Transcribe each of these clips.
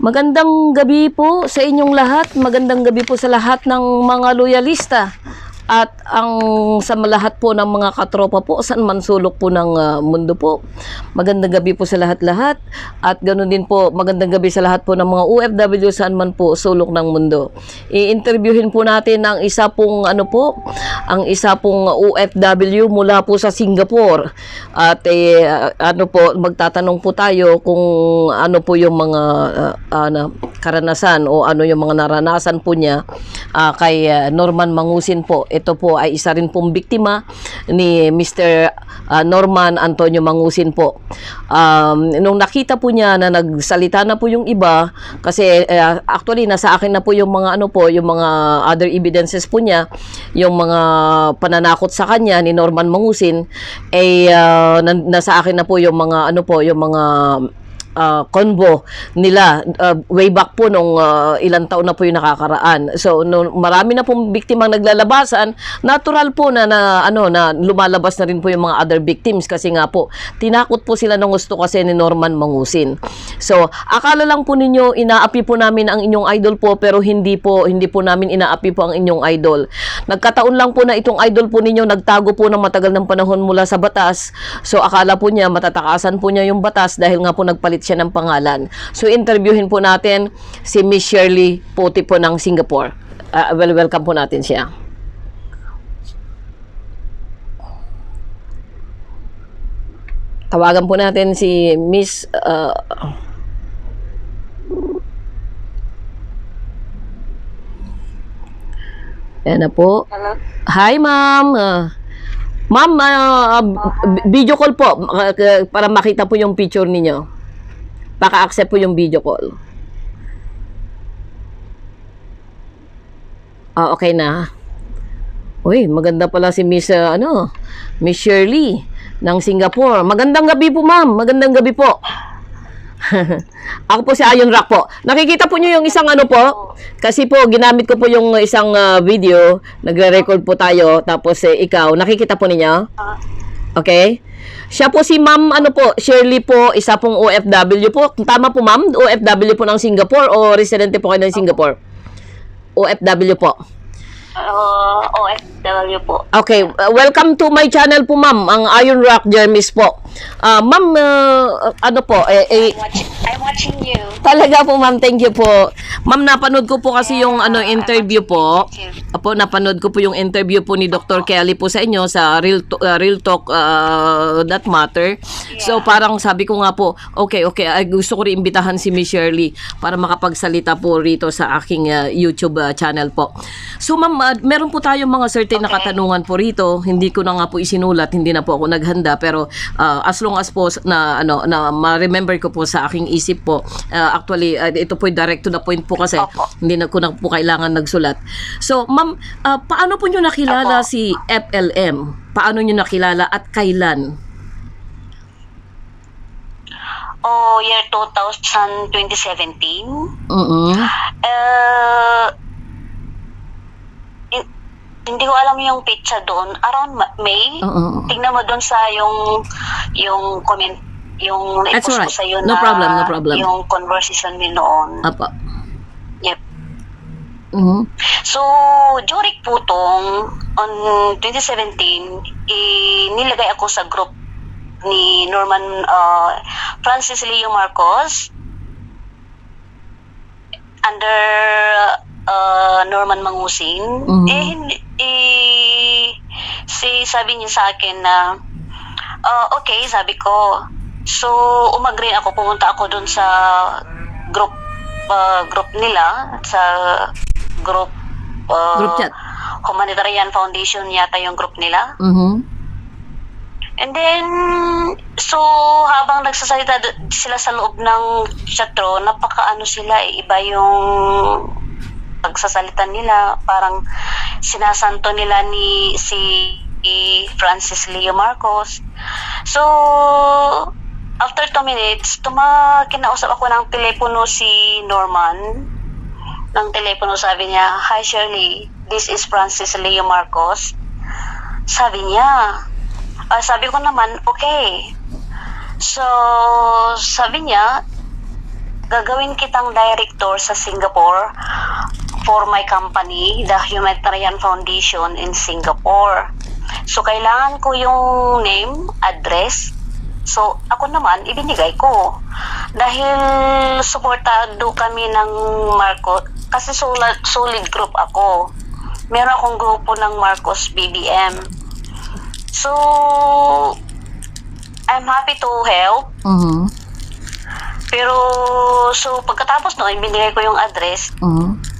Magandang gabi po sa inyong lahat. Magandang gabi po sa lahat ng mga loyalista at sa lahat po ng mga katropa po saan man sulok po ng mundo po. Magandang gabi po sa lahat-lahat at ganoon din po magandang gabi sa lahat po ng mga OFW saan man po sulok ng mundo. I-interviewin po natin ang isa pong OFW mula po sa Singapore at magtatanong po tayo kung ano po yung mga karanasan o ano yung mga naranasan po niya kay Norman Mangusin po. Ito po ay isa rin pong biktima ni Mr. Norman Antonio Mangusin po. Nung nakita po niya na nagsalita na po yung iba, kasi actually nasa akin na po yung mga yung mga other evidences po niya, yung mga pananakot sa kanya ni Norman Mangusin, nasa akin na po yung mga convo nila way back po nung ilang taon na po yung nakakaraan. So marami na pong biktimang naglalabasan, natural po na lumalabas na rin po yung mga other victims kasi nga po tinakot po sila ng gusto kasi ni Norman Mangusin. So akala lang po ninyo inaapi po namin ang inyong idol po, pero hindi po namin inaapi po ang inyong idol. Nagkataon lang po na itong idol po ninyo nagtago po ng matagal ng panahon mula sa batas. So akala po niya matatakasan po niya yung batas dahil nga po nagpalit siya ng pangalan. So interviewin po natin si Miss Shirley Puti po ng Singapore. Welcome po natin siya. Tawagan po natin si Miss yan na po. Hello? Hi, ma'am. Ma'am, video call po para makita po yung picture ninyo. Paka-accept po yung video call. Okay na. Uy, maganda pala si Miss Miss Shirley ng Singapore. Magandang gabi po, ma'am. Magandang gabi po. Ako po si Ayon Rock po. Nakikita po niyo yung isang po? Kasi po, ginamit ko po yung isang video. Nagre-record po tayo. Tapos ikaw, nakikita po ninyo? Okay? Siya po si ma'am, Shirley po, isa pong OFW po. Tama po, ma'am? OFW po ng Singapore o residente po kayo ng Singapore? OFW po. OFW po. Okay, welcome to my channel po, ma'am, ang Ayon Rock Jermis po. Ma'am, I'm watching you. Talaga po, ma'am, thank you po. Ma'am, napanood ko po kasi yung interview po. Napanood ko po yung interview po ni Dr. Kelly po sa inyo sa Real Talk That Matter. So parang sabi ko nga po, okay, gusto ko rin imbitahan si Miss Shirley para makapagsalita po rito sa aking YouTube channel po. So ma'am, meron po tayong mga certain na katanungan po rito. Hindi ko na nga po isinulat, hindi na po ako naghanda, pero as long as po na ma-remember ko po sa aking isip po. Actually, ito po direct to the point po kasi hindi na ko na po kailangan nagsulat. So ma'am, paano po nyo nakilala si FLM? Paano nyo nakilala at kailan? Year 2017. Hindi ko alam yung pizza doon. Around May. Tingnan mo doon sa yung comment, yung That's i-post right. ko sa'yo No na problem. yung conversation mo noon. Apa. Yep. So, during po tong on 2017, nilagay ako sa group ni Norman Francis Leo Marcos under Norman Mangusin. Sabi niya sa akin na okay, sabi ko. So umagri ako, pumunta ako dun sa group nila, sa group chat. Humanitarian Foundation yata yung group nila. And then, so habang nagsasalita sila sa loob ng chatro, sila, iba yung pagsasalita nila, parang sinasanto nila si Francis Leo Marcos. So, after 2 minutes, kinausap ako ng telepono si Norman. Ng telepono, sabi niya, "Hi Shirley, this is Francis Leo Marcos." Sabi niya, sabi ko naman, okay. So, sabi niya, gagawin kitang director sa Singapore for my company, the Humanitarian Foundation in Singapore. So, kailangan ko yung name, address. So, ako naman, ibinigay ko. Dahil suportado kami ng Marcos, kasi solid group ako. Meron akong grupo ng Marcos BBM. So, I'm happy to help. Mhm. Pero, so, pagkatapos no, ibinigay ko yung address,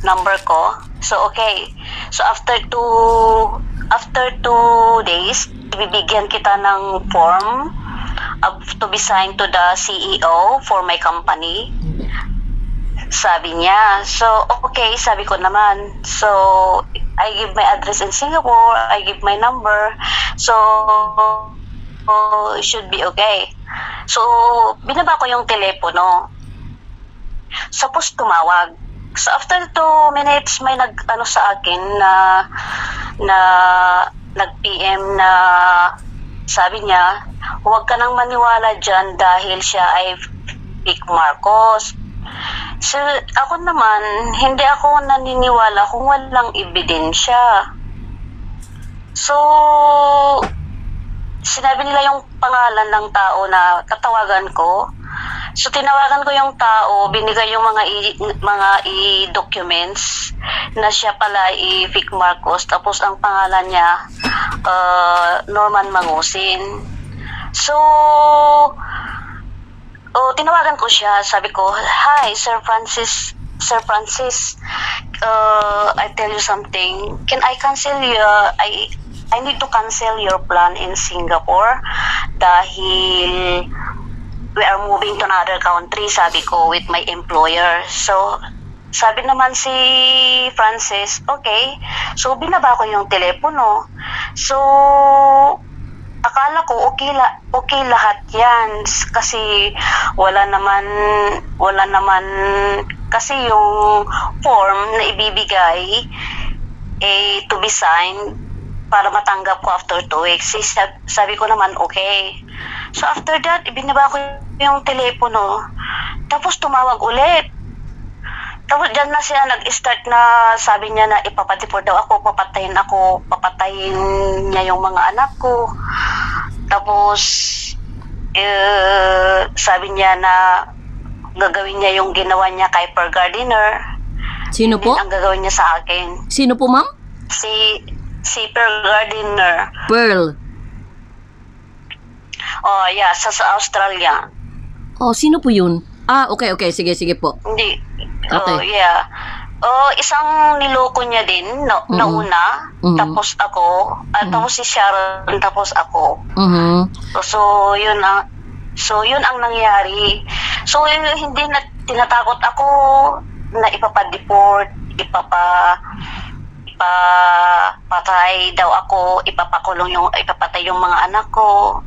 number ko. So, okay. So, after two days, ibibigyan kita ng form to be signed to the CEO for my company. Sabi niya. So, okay, sabi ko naman. So, I give my address in Singapore, I give my number. So, should be okay. So, binaba ko yung telepono. Tapos tumawag. So, after 2 minutes, may nag-ano sa akin na nag-PM na sabi niya, huwag ka nang maniwala dyan dahil siya ay Vic Marcos. So, ako naman, hindi ako naniniwala kung walang ebidensya. So, sinabi nila yung pangalan ng tao na tatawagan ko. So, tinawagan ko yung tao, binigay yung mga documents na siya pala Vic Marcos, tapos ang pangalan niya Norman Mangusin. So, tinawagan ko siya, sabi ko, "Hi, Sir Francis, I tell you something. Can I cancel I need to cancel your plan in Singapore dahil we are moving to another country," sabi ko, with my employer. So, sabi naman si Francis, okay. So, binaba ko yung telepono. So, akala ko okay lahat yan kasi wala naman kasi yung form na ibibigay to be signed para matanggap ko after 2 weeks. Sabi ko naman okay. So after that, ibinaba ko yung telepono. Tapos tumawag ulit. Tapos dyan na siya nag-start na sabi niya na ipapatipor daw ako, papatayin niya yung mga anak ko. Tapos sabi niya na gagawin niya yung ginawa niya kay Per Gardiner. Sino po? Ang gagawin niya sa akin. Sino po, ma'am? Si Per Gardiner. Pearl. Oh, yeah, sa Australia. Oh, sino po yun? Ah, okay. Sige po. Hindi. Okay. Oh, yeah. Isang niloko niya din nauna, tapos ako, tapos si Sharon, tapos ako. So yun ang nangyari. So hindi na tinatakot ako na ipapa-deport, ipapatay daw ako, ipapatay yung mga anak ko.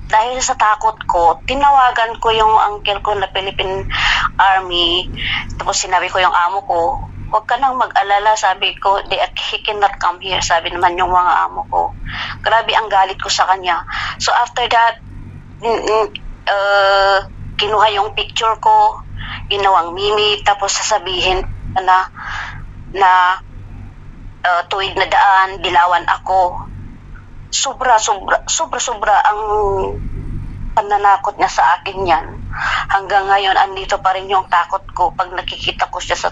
Dahil sa takot ko, tinawagan ko yung uncle ko na Philippine Army. Tapos sinabi ko yung amo ko, huwag ka nang mag-alala, sabi ko, he cannot come here, sabi naman yung mga amo ko. Grabe ang galit ko sa kanya. So after that, kinuha yung picture ko, ginawang mimi, tapos sasabihin na tuwid na daan, dilawan ako. Sobra ang pananakot niya sa akin yan. Hanggang ngayon, andito pa rin yung takot ko pag nakikita ko siya sa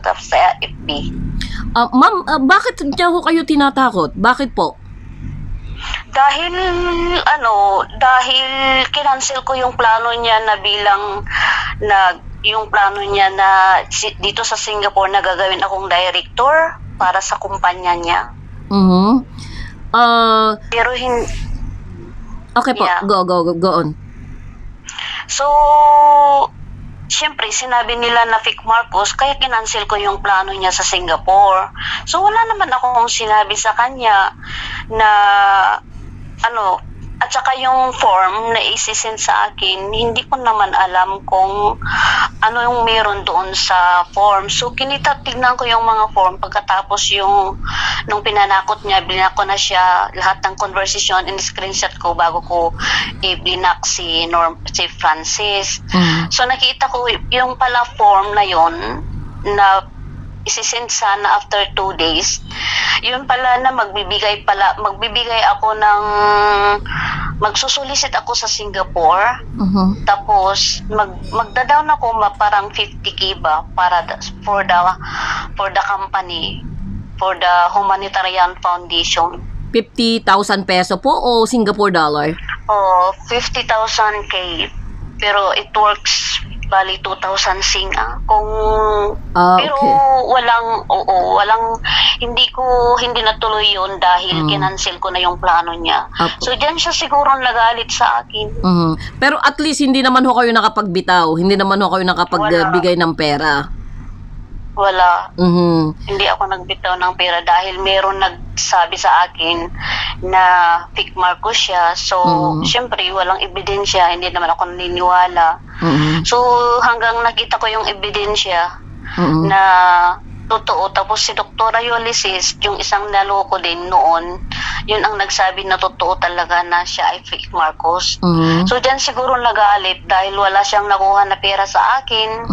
FB. Ma'am, bakit niya ho kayo tinatakot? Bakit po? Dahil kinancel ko yung plano niya dito sa Singapore na gagawin akong director para sa kumpanya niya. Pero okay po, yeah. Go on. So, siyempre, sinabi nila na Vic Marcos, kaya kinancel ko yung plano niya sa Singapore. So, wala naman akong sinabi sa kanya na, At saka yung form na isisend sa akin, hindi ko naman alam kung ano yung meron doon sa form. So, tignan ko yung mga form. Pagkatapos nung pinanakot niya, blinak ko na siya lahat ng conversation and screenshot ko bago ko i-blinak si Francis. So, nakita ko yung pala form na yon na isisend sana after 2 days. Yun pala na magbibigay ako ng magsusulisit ako sa Singapore. Tapos magda-down ako parang 50K ba for the company, for the humanitarian foundation. 50,000 peso po o Singapore dollar? 50,000K. Pero it works bali 2,000 sing kung pero hindi natuloy yun dahil kinancel ko na yung plano niya. So diyan siya siguro nagalit sa akin. Pero at least hindi naman ho kayo nakapagbitaw, hindi naman ho kayo nakapagbigay ng pera. Wala. Hindi ako nagbitaw ng pera dahil meron nagsabi sa akin na fake Marcos siya. So, syempre, walang ebidensya. Hindi naman ako naniniwala. So, hanggang nakita ko yung ebidensya na totoo. Tapos si Dr. Ulysses, yung isang naloko din noon, yun ang nagsabi na totoo talaga na siya ay fake Marcos. So, dyan siguro nagalit dahil wala siyang nakuha na pera sa akin.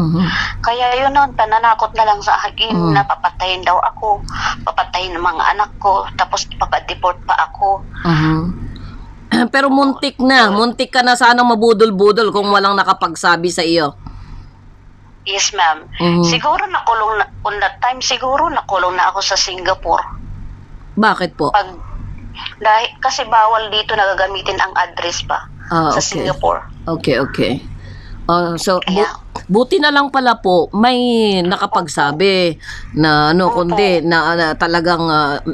Kaya yun nun, pananakot na lang sa akin na papatayin daw ako, papatayin ng mga anak ko, tapos ipapadeport pa ako. Pero muntik ka na sanang mabudol-budol kung walang nakapagsabi sa iyo. Yes, ma'am. Siguro nakulong on that time, siguro nakulong na ako sa Singapore. Bakit po? Dahil kasi bawal dito nagagamitin ang address pa sa Singapore. Okay. So buti na lang pala po may nakapagsabi na kundi na talagang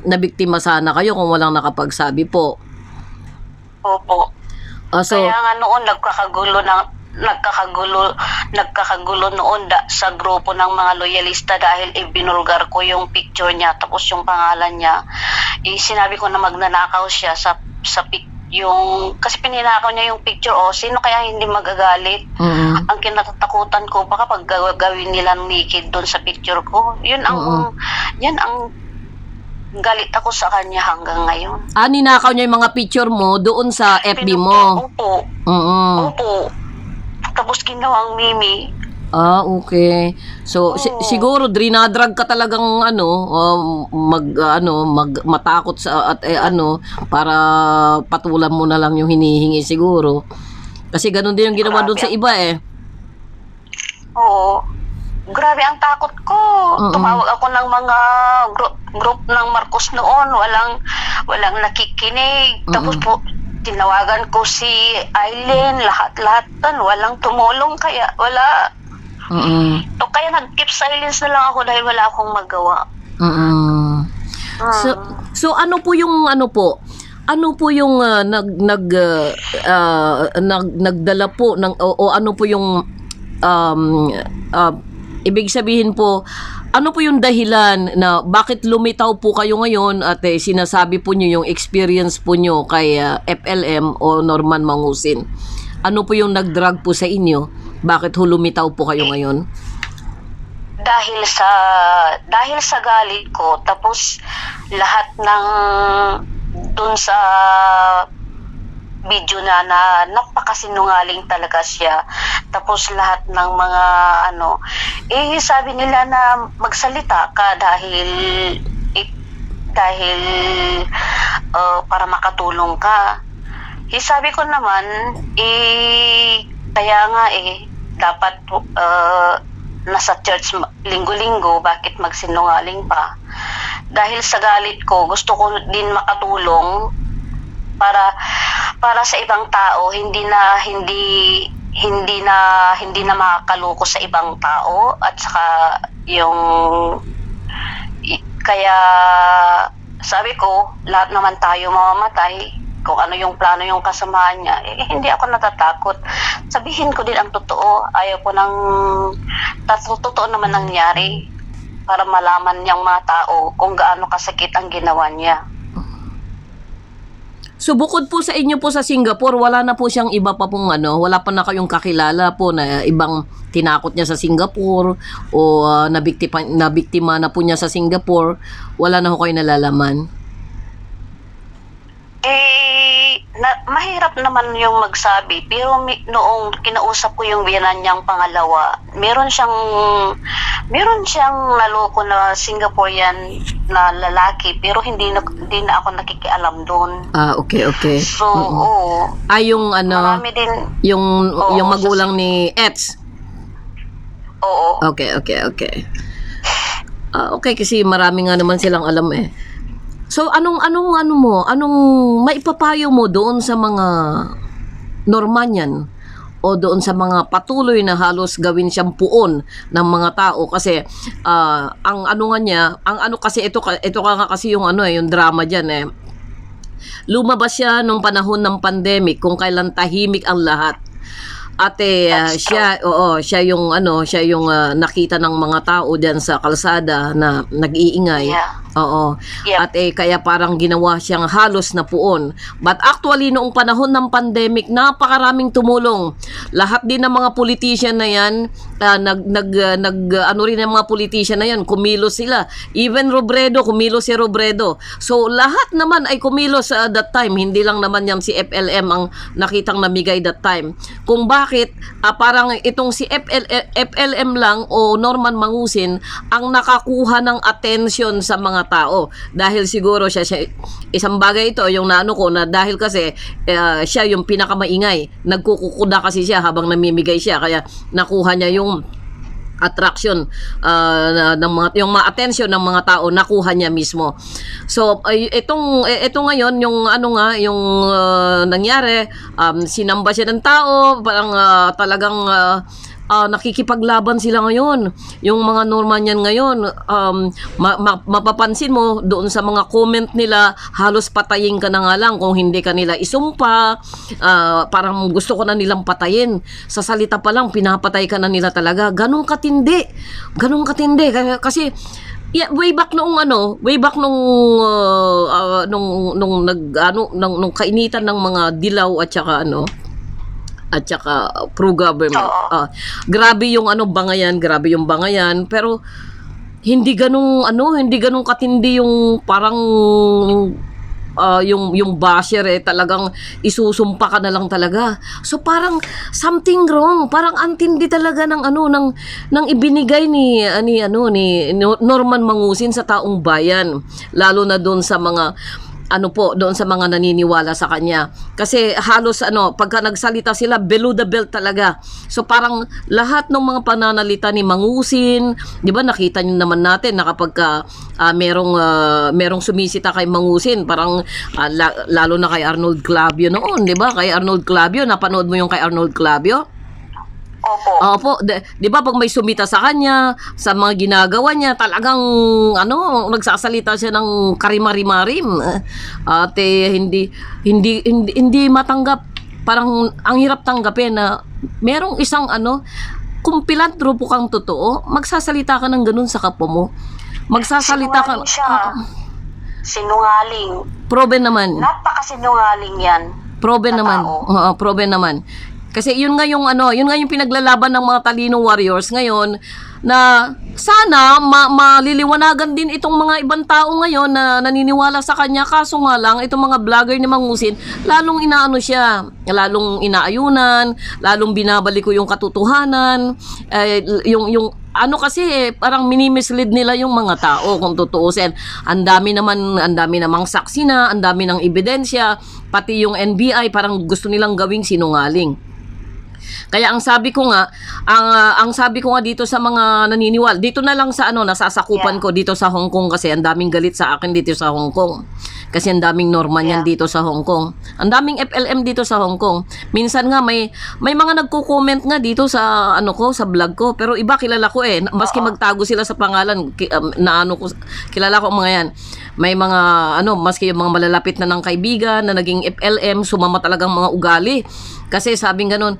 nabiktima sana kayo kung walang nakapagsabi po. Opo. So kaya nga noon nagkakagulo noon sa grupo ng mga loyalista dahil ibinulgar ko yung picture niya tapos yung pangalan niya. Sinabi ko na magnanakaw siya sa kasi pininakaw niya yung picture. Sino kaya hindi magagalit? Ang kinatatakutan ko baka pag gawin nila naked doon sa picture ko. Yan ang galit ako sa kanya hanggang ngayon. Ninakaw niya yung mga picture mo doon sa FB mo? Opo. Tapos ginawang mimi. Okay. So siguro drinadrag ka talagang matakot sa para patulan mo na lang yung hinihingi siguro. Kasi ganun din yung ginawa doon sa iba eh. Oo. Grabe ang takot ko. Tumawag ako ng mga group ng Marcos noon, walang nakikinig. Tapos po tinawagan ko si Aileen, lahat walang tumulong, kaya wala. Kaya nag-keep silence na lang ako dahil wala akong magawa. So ano po yung nagdala po ng o ano po yung ibig sabihin po, ano po yung dahilan na bakit lumitaw po kayo ngayon at sinasabi po nyo yung experience po nyo kay FLM o Norman Mangusin? Ano po yung nag-drag po sa inyo? Bakit lumitaw po kayo ngayon? Dahil sa galit ko, tapos lahat ng dun sa video na napakasinungaling talaga siya. Tapos lahat ng mga sabi nila na magsalita ka dahil para makatulong ka. Sabi ko naman, kaya nga dapat nasa church linggo-linggo, bakit magsinungaling pa? Dahil sa galit ko, gusto ko din makatulong para sa ibang tao, hindi na makakaloko sa ibang tao, at saka kaya sabi ko, lahat naman tayo mamamatay. Kung ano yung plano yung kasamahan niya, hindi ako natatakot. Sabihin ko din ang totoo. Ayaw ko ng totoo naman nangyari para malaman niyang mga tao kung gaano kasakit ang ginawa niya. So bukod po sa inyo po sa Singapore, wala na po siyang iba pa pong ano, wala pa na kayong kakilala po na ibang tinakot niya sa Singapore o nabiktima na po niya sa Singapore, wala na ho kayo nalalaman. Mahirap naman yung magsabi, pero noong kinausap ko yung biyanan niyang pangalawa, meron siyang naloko na Singaporean na lalaki, pero hindi na ako nakikialam doon. Okay. So, oo. Yung ano, Marami din. yung magulang ni Eds. Oo. Okay. Okay, kasi marami nga naman silang alam eh. So anong maipapayo mo doon sa mga Normanian o doon sa mga patuloy na halos gawin siyang puon ng mga tao kasi ang ano nga niya, ang ano kasi ito nga kasi yung ano yung drama diyan eh. Lumabas siya nung panahon ng pandemic kung kailan tahimik ang lahat. Ate, siya yung nakita ng mga tao diyan sa kalsada na nag-iingay. Yeah. Oo. Yeah. At kaya parang ginawa siyang halos na puon. But actually noong panahon ng pandemic, napakaraming tumulong. Lahat din ng mga politician na 'yan, ano rin ng mga politician na 'yan, kumilos sila. Even Robredo, kumilos si Robredo. So lahat naman ay kumilos that time. Hindi lang naman yan si FLM ang nakitang namigay that time. Kung bakit parang itong si FLM lang o Norman Mangusin ang nakakuha ng attention sa mga tao dahil siguro siya isang bagay ito yung naano ko na dahil kasi siya yung pinakamaingay, nagkukukuda kasi siya habang namimigay siya kaya nakuha niya yung attraction ng mga yung attention ng mga tao, nakuha niya mismo. So ito ngayon yung yung nangyari, sinamba siya ng tao, parang talagang nakikipaglaban sila ngayon. Yung mga Normanian ngayon, mapapansin mo doon sa mga comment nila, halos patayin ka na nga lang kung hindi ka nila isumpa. Parang gusto ko na nilang patayin. Sa salita pa lang, pinapatay ka na nila talaga. Ganong katindi. Kasi way back nung kainitan ng mga dilaw at saka pro-government. Grabe yung bangayan, pero hindi ganung katindi yung parang yung basher talagang isusumpa ka na lang talaga. So parang something wrong, parang antindi talaga ng ibinigay ni Norman Mangusin sa taong bayan, lalo na doon sa mga doon sa mga naniniwala sa kanya. Kasi halos pagka nagsalita sila, below the belt talaga. So parang lahat ng mga pananalita ni Mangusin, 'di ba nakita niyo naman natin na kapag merong sumisita kay Mangusin, parang lalo na kay Arnold Clavio noon, 'di ba? Kay Arnold Clavio, napanood mo yung kay Arnold Clavio? Opo. Di ba pag may sumita sa kanya, sa mga ginagawa niya, talagang nagsasalita siya ng karimari-marim. At hindi matanggap, parang ang hirap tanggapin na merong isang kung pilantropo kang totoo, magsasalita ka ng ganun sa kapwa mo. Magsasalita ka sinungaling. Proven naman. Napakasinungaling yan. Proven naman. Proven naman. Kasi yun nga yung pinaglalaban ng mga talinong warriors ngayon na sana maliliwanagan din itong mga ibang tao ngayon na naniniwala sa kanya, kaso nga lang itong mga vlogger ni Mangusin lalong lalong inaayunan, lalong binabalik ko yung katotohanan, yung kasi parang minimislead nila yung mga tao kung tutuusin. Ang dami namang saksi na, ang dami ng ebidensya, pati yung NBI parang gusto nilang gawing sinungaling. Kaya ang sabi ko nga dito sa mga naniniwala, dito na lang sa nasasakupan ko dito sa Hong Kong, kasi ang daming galit sa akin dito sa Hong Kong. Kasi ang daming Normanian dito sa Hong Kong. Ang daming FLM dito sa Hong Kong. Minsan nga may mga nagko-comment nga dito sa sa vlog ko, pero iba kilala ko maski magtago sila sa pangalan, kilala ko mga yan. May mga maski yung mga malalapit na ng kaibigan na naging FLM, sumama talagang mga ugali. Kasi sabing ganun.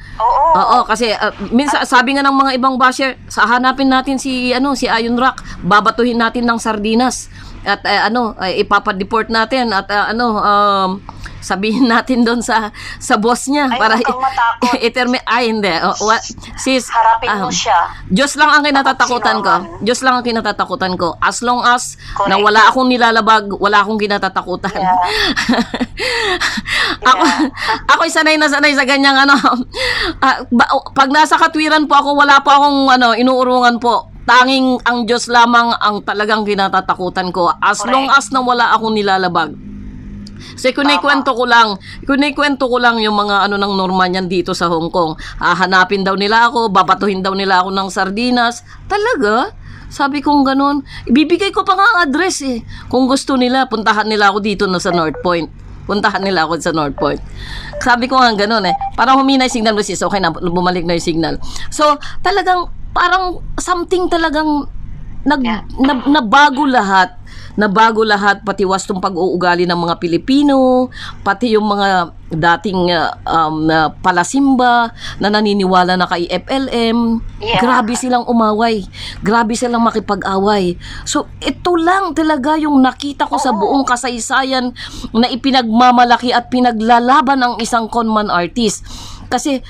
Oo, kasi minsan sabi nga ng mga ibang basher, hanapin natin si Ayon Rock, babatuhin natin ng sardinas. at ipapadeport natin at sabihin natin doon sa boss niya Ay, para huwag kang matakot. hindi. Sis, Harapin mo siya. Diyos lang ang kinatatakutan ko. Sino man. Diyos lang ang kinatatakutan ko. As long as Correct. na wala akong nilalabag, wala akong kinatatakutan. Yeah. Ako'y sanay na sanay sa ganyang pag nasa katwiran po ako, wala po akong inuurungan po. Tanging ang Diyos lamang ang talagang kinatatakutan ko. As long as na wala akong nilalabag. So, kunikwento ko lang yung mga ng norma niyan dito sa Hong Kong. Hahanapin daw nila ako, babatuhin daw nila ako ng sardinas. Talaga? Sabi kong ganun. Ibibigay ko pa nga ang address eh. Kung gusto nila, puntahan nila ako dito na sa North Point. Puntahan nila ako sa North Point. Sabi ko nga ganun eh. Parang humina yung signal, sis. Okay na, bumalik na yung signal. So, talagang, parang something talagang nabago lahat. Nabago lahat, pati wastong pag-uugali ng mga Pilipino, pati yung mga dating palasimba na naniniwala na kay FLM. Yeah. Grabe silang umaway. Grabe silang makipag-away. So, ito lang talaga yung nakita ko sa buong kasaysayan na ipinagmamalaki at pinaglalaban ng isang conman artist. Kasi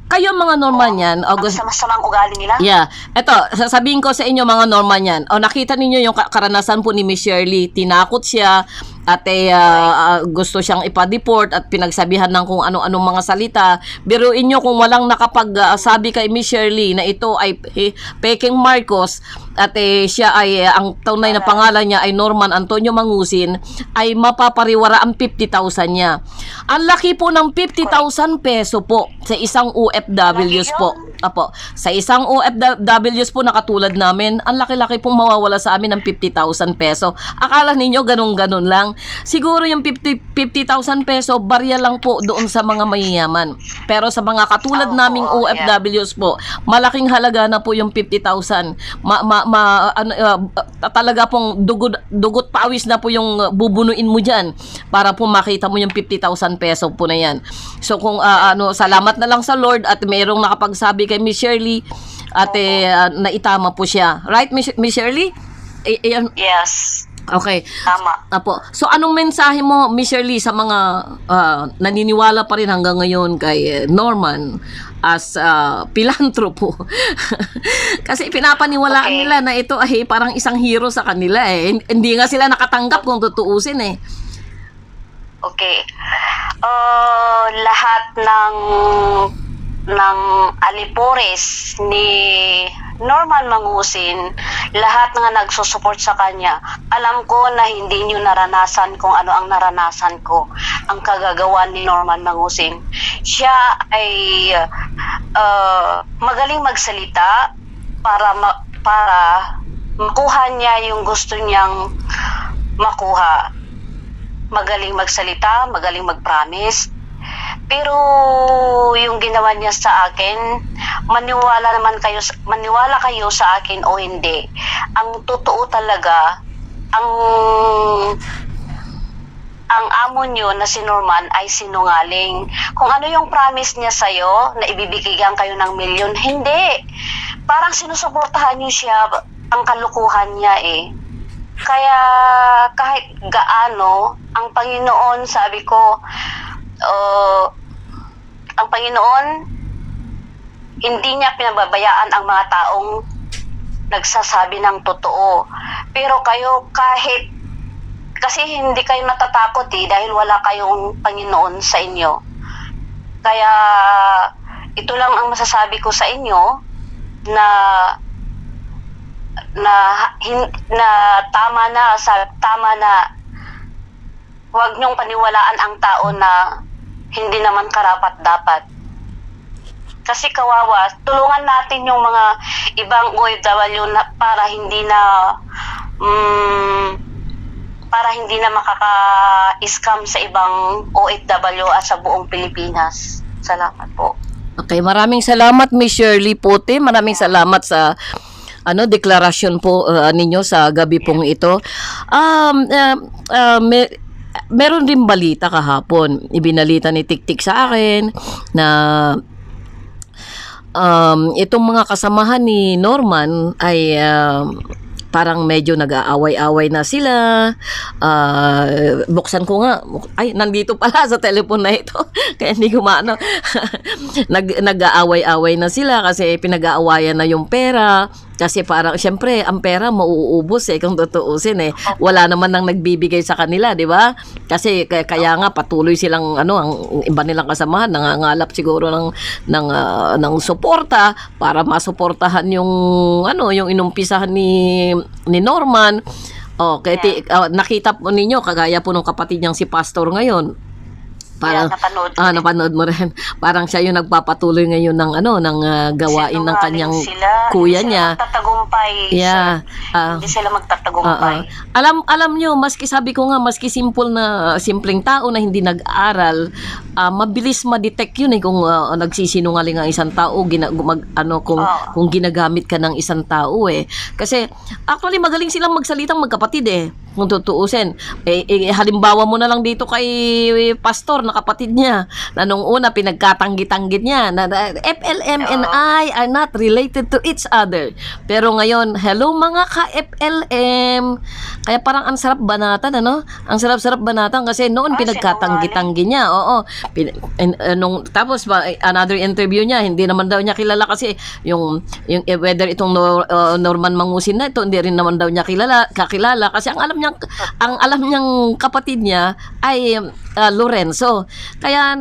kayo mga normal yan, Ang masamang ugali nila. yeah. Eto, sasabihin ko sa inyo mga normal yan. Nakita ninyo yung karanasan po ni Miss Shirley. Tinakot siya at gusto siyang ipa-deport at pinagsabihan ng kung ano-anong mga salita. Biruin nyo kung walang nakapagsabi kay Miss Shirley na ito ay Peking Marcos at siya ay ang tunay na pangalan niya ay Norman Antonio Mangusin, ay mapapariwara ang 50,000 niya. Ang laki po ng 50,000 peso po sa isang OFWs po. Apo, sa isang OFWs po na katulad namin, ang laki-laki pong mawawala sa amin ng 50,000 peso. Akala ninyo ganun-ganun lang. Siguro yung 50,000 peso, barya lang po doon sa mga mayayaman. Pero sa mga katulad naming OFWs po, malaking halaga na po yung 50,000. Talaga pong dugot pawis na po yung bubunuin mo dyan para po makita mo yung 50,000 peso po na yan. So kung salamat na lang sa Lord at mayroong nakapagsabi kay Miss Shirley at naitama po siya. Right, Miss Shirley? Yes. Okay. Tama. Apo. So anong mensahe mo, Miss Shirley, sa mga naniniwala pa rin hanggang ngayon kay Norman as pilantropo? Kasi pinapaniwalaan nila na ito ay parang isang hero sa kanila eh. Hindi nga sila nakatanggap kung tutuusin eh. Okay. Lahat ng alipores ni Norman Mangusin, lahat nga nagsusupport sa kanya. Alam ko na hindi niyo naranasan kung ano ang naranasan ko, ang kagagawa ni Norman Mangusin. Siya ay magaling magsalita para makuha niya yung gusto niyang makuha. Magaling magsalita, magaling mag-promise. Pero yung ginawa niya sa akin, maniwala kayo sa akin o hindi. Ang totoo talaga, ang amo niyo na si Norman ay sinungaling. Kung ano yung promise niya sa'yo, na ibibigyan kayo ng milyon, hindi. Parang sinusuportahan niyo siya, ang kalukuhan niya eh. Kaya kahit gaano, ang Panginoon, sabi ko, ang Panginoon, hindi niya pinababayaan ang mga taong nagsasabi ng totoo. Pero kayo kasi hindi kayo natatakot dahil wala kayong Panginoon sa inyo. Kaya ito lang ang masasabi ko sa inyo na tama na huwag niyong paniwalaan ang tao na hindi naman karapat-dapat. Kasi kawawa, tulungan natin yung mga ibang OFW para hindi na makaka-scam sa ibang OFW at sa buong Pilipinas. Salamat po. Okay, maraming salamat Miss Shirley Puti. Maraming salamat sa deklarasyon po ninyo sa gabi pong ito. Meron din balita kahapon. Ibinalita ni Tiktik sa akin na itong mga kasamahan ni Norman ay parang medyo nag-aaway-away na sila. Buksan ko nga, ay, nandito pala sa telephone na ito. Kaya hindi ko maano. Nag-aaway-away na sila kasi pinag-aawayan na yung pera. Kasi parang, syempre, ang pera mauubos kung tutuusin Wala naman nang nagbibigay sa kanila, di ba? Kasi kaya nga patuloy silang, ang iba nilang kasamahan, nangangalap siguro ng suporta para masuportahan yung, yung inumpisahan ni Norman. Nakita po ninyo, kagaya po ng kapatid niyang si Pastor ngayon. Parang napanood mo rin. Parang siya yung nagpapatuloy ngayon ng gawain ng kanyang kuya niya. Magtatagumpay. Yeah. Hindi sila magtatagumpay. Alam nyo, maski sabi ko nga, maski simpleng tao na hindi nag-aral, mabilis ma-detect yun kung nagsisinungaling ang isang tao, kung ginagamit ka ng isang tao Kasi actually magaling silang magsalitang magkapatid kung tutuusin. Halimbawa mo na lang dito kay Pastor na kapatid niya na nung una pinagkatanggi-tanggit niya na FLM and I are not related to each other. Pero ngayon, hello mga ka-FLM. Kaya parang ang sarap banatan, Ang sarap-sarap banatan kasi noon pinagkatanggi-tanggi niya. Oo. Tapos another interview niya, hindi naman daw niya kilala kasi yung whether itong Norman Mangusin na ito, hindi rin naman daw niya kakilala kasi ang alam niyang kapatid niya ay Lorenzo. Kaya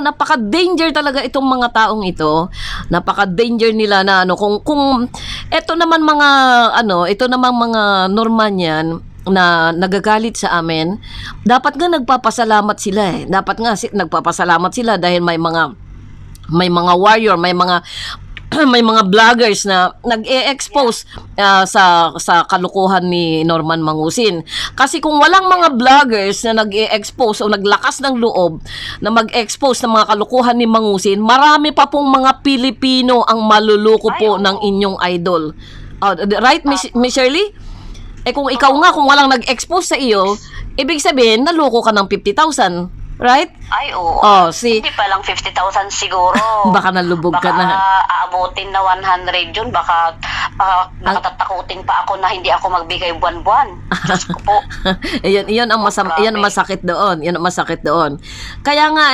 napaka-danger talaga itong mga taong ito. Napaka-danger nila na kung ito naman mga Norman yan na nagagalit sa amin, dapat nga nagpapasalamat sila Dapat nga nagpapasalamat sila dahil may mga warrior, may mga vloggers na nag-e-expose sa kalukuhan ni Norman Mangusin. Kasi kung walang mga vloggers na nag-e-expose o naglakas ng loob na mag-expose ng mga kalukuhan ni Mangusin, marami pa pong mga Pilipino ang maluluko po ng inyong idol. Right, Miss Shirley? Kung ikaw nga, kung walang nag-expose sa iyo, ibig sabihin, naloko ka ng 50,000. Right? Ay, oo. Hindi pa lang 50,000 siguro. Baka nalubog ka na. Aabutin na 100 yun. Baka nakatatakutin pa ako na hindi ako magbigay buwan-buwan. Diyos ko po. Iyon ang masakit doon. Yan ang masakit doon. Kaya nga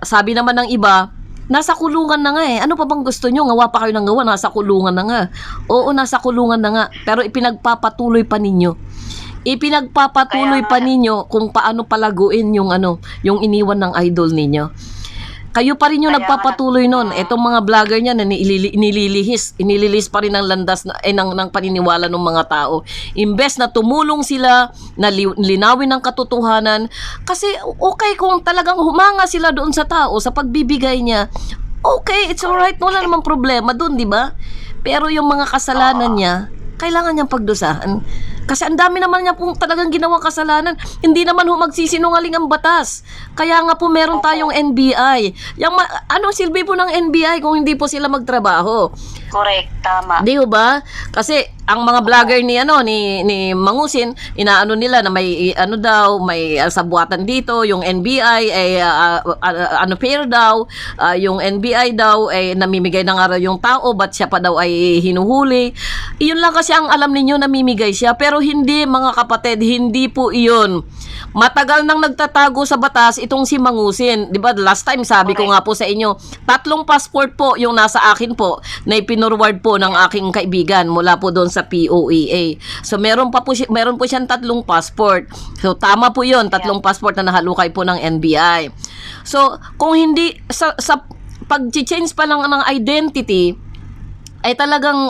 sabi naman ng iba, nasa kulungan na nga Ano pa bang gusto nyo? Ngawa pa kayo ng ngawa, nasa kulungan na nga. Oo, nasa kulungan na nga. Pero ipinagpapatuloy pa ninyo. Ipinagpapatuloy pa ninyo kung paano palaguin yung iniwan ng idol ninyo. Kayo pa rin yung nagpapatuloy nun. Etong mga vlogger niya na inililihis pa rin ng landas ng paniniwala ng mga tao. Imbes na tumulong sila na linawin ng katotohanan. Kasi okay kung talagang humanga sila doon sa tao sa pagbibigay niya. Okay, it's alright. Wala namang problema doon, di ba? Pero yung mga kasalanan niya, kailangan niyang pagdusahan. Kasi ang dami naman niya pong talagang ginawang kasalanan. Hindi naman magsisinungaling ang batas. Kaya nga po meron tayong NBI. Anong silbi po ng NBI kung hindi po sila magtrabaho? Correct, tama. Di ba? Kasi ang mga vlogger ni Mangusin, inaano nila na may may sabuatan dito, yung NBI ay fair daw, yung NBI daw ay namimigay ng araw yung tao, but siya pa daw ay hinuhuli. Iyon lang kasi ang alam ninyo, namimigay siya. Pero hindi, mga kapatid, hindi po iyon. Matagal nang nagtatago sa batas itong si Mangusin. Di ba? Last time sabi ko nga po sa inyo, 3 passport po yung nasa akin po na ipinorward po ng aking kaibigan mula po doon sa POEA. So meron po siyang 3 passport. So tama po yun, 3 passport na nahalukay po ng NBI. So kung hindi sa pag-change pa lang ng identity, ay talagang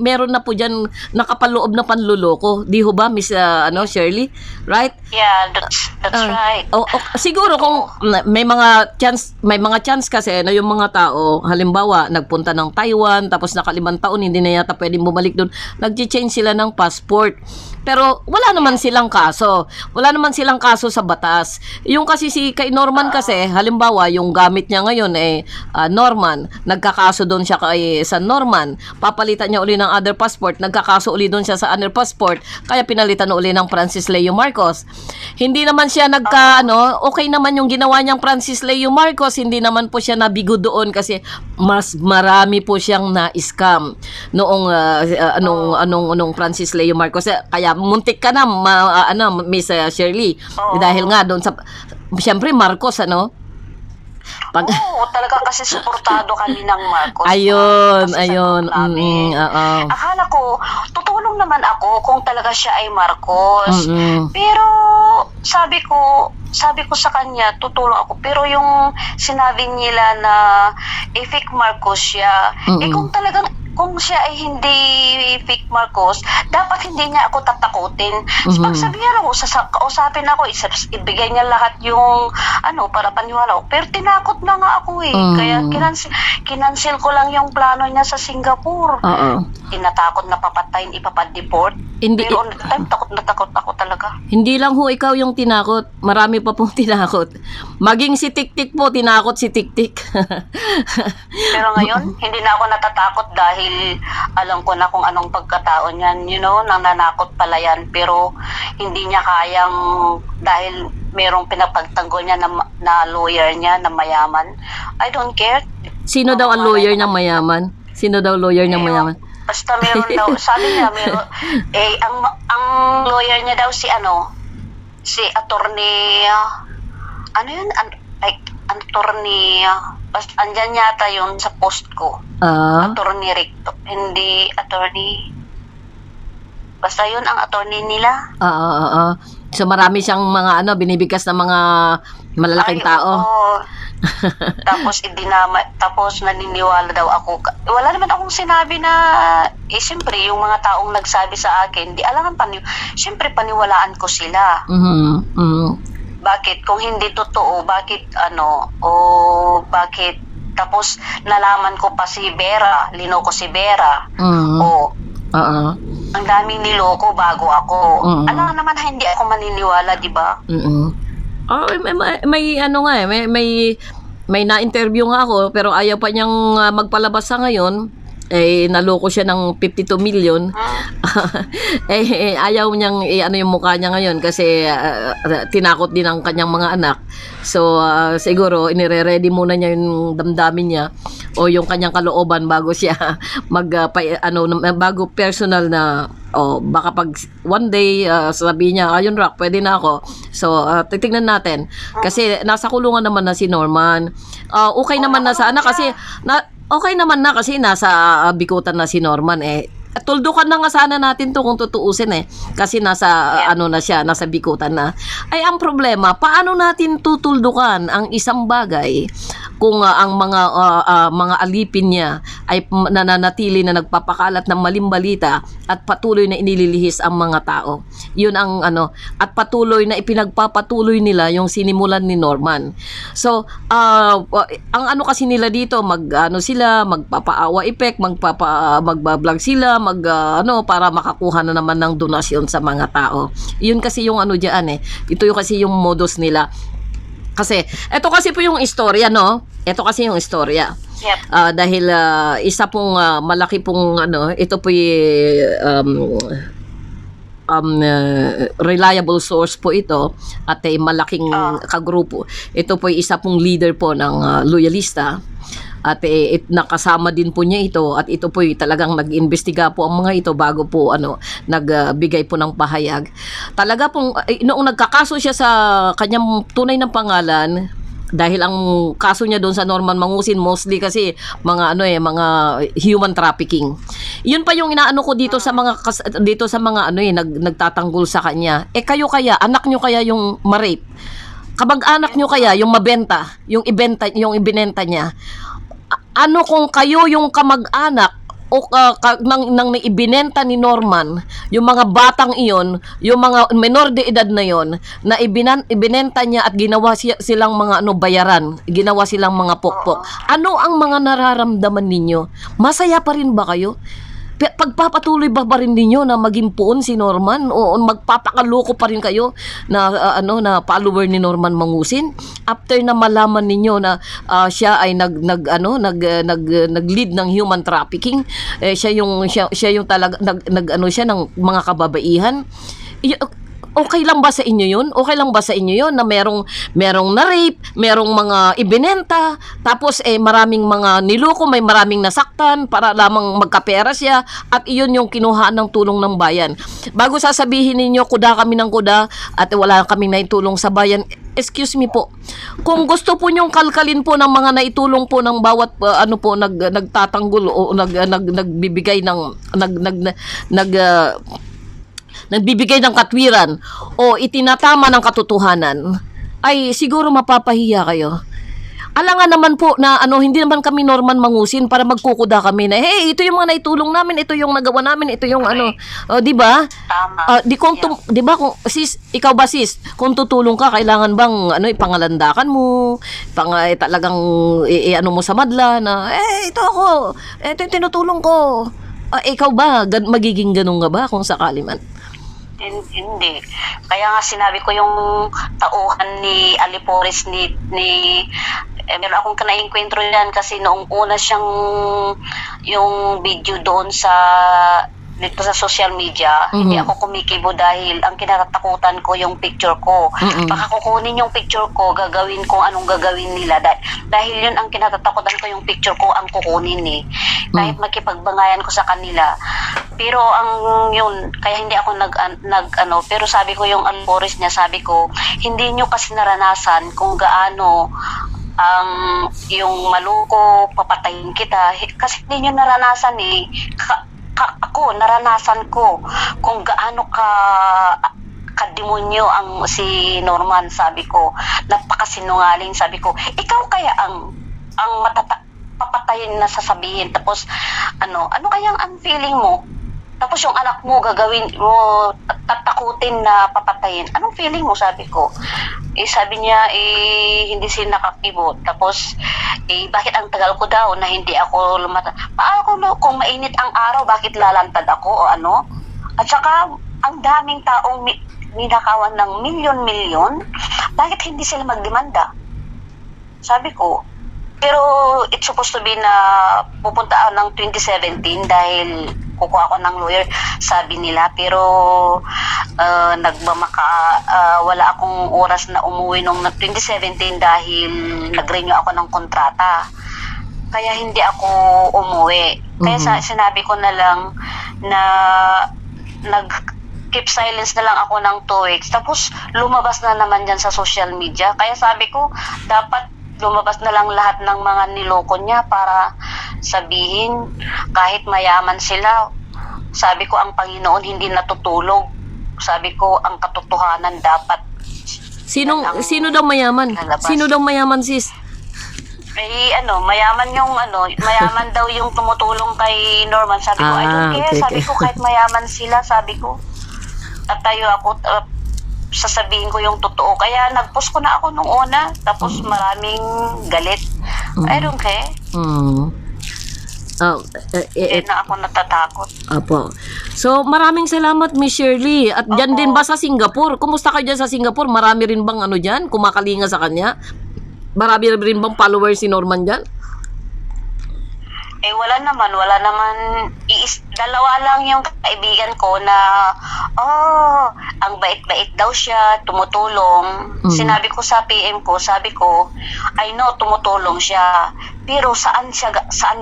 meron na po diyan nakapaloob na panluloko. Di ho ba, Miss Shirley? Right? Yeah, that's right. Siguro kung may mga chance kasi yung mga tao, halimbawa nagpunta ng Taiwan tapos naka 5 taon hindi na yata pwedeng bumalik doon, nagche-change sila ng passport. Pero wala naman silang kaso. Wala naman silang kaso sa batas. Yung kasi si kay Norman kasi, halimbawa, yung gamit niya ngayon Norman, nagkakaso doon siya kay San Norman. Papalitan niya uli ng other passport, nagkakaso uli doon siya sa other passport, kaya pinalitan uli ng Francis Leo Marcos. Hindi naman siya okay naman yung ginawa niyang Francis Leo Marcos, hindi naman po siya nabigo doon kasi mas marami po siyang na-scam noong anong Francis Leo Marcos. Kaya muntik ka na Miss Shirley. Dahil nga doon sa siyempre Marcos Oo, talaga kasi suportado kami ng Marcos. Ayun. Akala ko, tutulong naman ako kung talaga siya ay Marcos. Pero sabi ko sa kanya, tutulong ako. Pero yung sinabi nila na fake Marcos siya, kung siya ay hindi fake Marcos, dapat hindi niya ako tatakutin. Pag sabihan ako, kausapin ako, ibigay niya lahat yung para paniwala ko. Pero tinakot na nga ako Kaya kinansel ko lang yung plano niya sa Singapore. Tinatakot na papatayin, ipapa-deport. Pero on the time, takot ako talaga. Hindi lang ikaw yung tinakot. Marami pa pong tinakot. Maging si Tiktik po, tinakot si Tiktik. Pero ngayon, hindi na ako natatakot dahil alam ko na kung anong pagkatao niyan, nananakot pala yan. Pero hindi niya kayang, dahil merong pinapagtanggol niya na lawyer niya na mayaman. I don't care. Sino daw ang lawyer niyang mayaman? Basta meron daw, sabi niya, ang lawyer niya daw si attorney, attorney, basta andyan yata yun sa post ko. Attorney Recto, hindi attorney, basta yun ang attorney nila. So marami siyang mga binibigkas ng mga malalaking tao. Tapos naniniwala daw ako. Wala naman akong sinabi na siyempre yung mga taong nagsabi sa akin, di alangan siyempre paniwalaan ko sila. Bakit kung hindi totoo, bakit tapos nalaman ko pa si Vera, linoko si Vera. Ang daming niloko bago ako. Alam naman hindi ako maniniwala, di ba? May na-interview nga ako pero ayaw pa niyang magpalabas sa ngayon. Naloko siya ng 52 million. Ayaw niyang yung mukha niya ngayon kasi tinakot din ang kanyang mga anak. So siguro inire-ready muna niya yung damdamin niya o yung kanyang kalooban bago siya bago personal na baka pag one day sabihin niya, ayun Rock, pwede na ako. So titingnan natin kasi nasa kulungan naman na si Norman. Okay naman na sana kasi okay naman na kasi nasa bikutan na si Norman tuldukan na nga sana natin to kung tutuusin kasi nasa na siya, nasa bikutan na. Ay ang problema, paano natin tutuldukan ang isang bagay kung ang mga alipin niya ay nananatili na nagpapakalat ng maling balita at patuloy na inililihis ang mga tao. Yun ang at patuloy na ipinagpapatuloy nila yung sinimulan ni Norman. So ang kasi nila dito, sila magpapaawa effect, magbablog sila, para makakuha na naman ng donasyon sa mga tao. Yun kasi yung diyan ito yung kasi yung modus nila. Kasi ito kasi po yung istorya, ito kasi yung istorya. Yep. Dahil isa pong malaki pong ito po reliable source po ito at malaking kagrupo. Ito po isa pong leader po ng loyalista at nakasama din po niya ito at ito po talagang nag-imbestiga po ang mga ito bago po nagbigay po ng pahayag. Talaga pong noong nagkakaso siya sa kanyang tunay na pangalan, dahil ang kaso niya doon sa Norman Mangusin mostly kasi mga mga human trafficking. Yun pa yung inaano ko dito sa mga nagtatanggol sa kanya. Kayo kaya anak niyo kaya yung ma-rape? Kamag-anak niyo kaya yung mabenta, yung ibinenta niya? Ano kung kayo yung kamag-anak o nang ibinenta ni Norman, yung mga batang iyon, yung mga menor de edad na yon, na ibinenta niya at ginawa silang mga bayaran, ginawa silang mga pokpok. Ano ang mga nararamdaman ninyo? Masaya pa rin ba kayo? pagpapatuloy ba rin ninyo na maging puon si Norman o magpapakaloko pa rin kayo na na follower ni Norman Mangusin after na malaman ninyo na siya ay nag-lead ng human trafficking, siya yung talaga siya ng mga kababaihan. Okay lang ba sa inyo yun? Okay lang ba sa inyo yun na merong na-rape, merong mga ibinenta, tapos maraming mga niloko, may maraming nasaktan para lamang magkapera siya at iyon yung kinuhaan ng tulong ng bayan. Bago sasabihin ninyo, kuda kami ng kuda at wala kaming naitulong sa bayan, excuse me po. Kung gusto po nyong kalkalin po ng mga naitulong po ng bawat nagtatanggol o nagbibigay ng nagbibigay ng katwiran o itinatama ng katotohanan, ay siguro mapapahiya kayo. Alangan naman po na hindi naman kami Norman Mangusin para magkukuda kami na, hey, ito yung mga naitulong namin, ito yung nagawa namin, ito yung di ba? Tama. Di ba kung sis, ikaw ba sis, kung tutulong ka, kailangan bang ipangalandakan mo, talagang ano mo sa madla na, ito ako, ito yung tinutulong ko. Ikaw ba, magiging ganun nga ba kung sakali man? Hindi. Kaya nga sinabi ko yung tauhan ni Alipores meron akong kanainkwentro yan kasi noong una siyang yung video doon dito sa social media, hindi ako kumikibo dahil ang kinatatakutan ko yung picture ko. Baka kukunin yung picture ko, gagawin kung anong gagawin nila. Dahil yun ang kinatatakutan ko, yung picture ko ang kukunin Kahit makipagbangayan ko sa kanila. Pero yun, kaya hindi ako pero sabi ko yung Alpores niya, sabi ko, hindi nyo kasi naranasan kung gaano yung maluko, papatayin kita. Kasi hindi nyo naranasan ako, naranasan ko kung gaano kademonyo ang si Norman, sabi ko. Napakasinungaling, sabi ko. Ikaw kaya ang papatayin na sasabihin. Tapos, ano kayang ang feeling mo? Tapos yung anak mo gagawin mo, tatakutin na papatayin. Anong feeling mo, sabi ko? Sabi niya, hindi sila nakakibot. Tapos, bakit ang tagal ko daw na hindi ako paano kung mainit ang araw, bakit lalantad ako o ano? At saka, ang daming taong ninakawan ng milyon-milyon, bakit hindi sila magdemanda? Sabi ko. Pero, it's supposed to be na pupuntaan ng 2017 dahil kukuha ako ng lawyer, sabi nila. Pero wala akong oras na umuwi nung 2017 dahil nag-renew ako ng kontrata. Kaya hindi ako umuwi. Kaya sinabi ko na lang na keep silence na lang ako ng 2 weeks. Tapos lumabas na naman dyan sa social media. Kaya sabi ko, dapat lumabas na lang lahat ng mga niloko niya para sabihin kahit mayaman sila. Sabi ko, ang Panginoon hindi natutulog. Sabi ko, ang katotohanan dapat. Sino daw mayaman? Lalabas. Sino daw mayaman, sis? Mayaman daw yung tumutulong kay Norman. Sabi ko, I don't care. Okay. Sabi ko, kahit mayaman sila, sabi ko, at tayo ako, sasabihin ko yung totoo. Kaya nag-post ko na ako nung una, tapos maraming galit. I don't care. Na ako natatakot. Apo. So, maraming salamat, Miss Shirley. At dyan din ba sa Singapore? Kumusta kayo dyan sa Singapore? Marami rin bang dyan? Kumakalinga sa kanya? Marami rin bang followers si Norman dyan? Wala naman. Dalawa lang yung kaibigan ko na, ang bait-bait daw siya, tumutulong. Sinabi ko sa PM ko, sabi ko, I know tumutulong siya, pero saan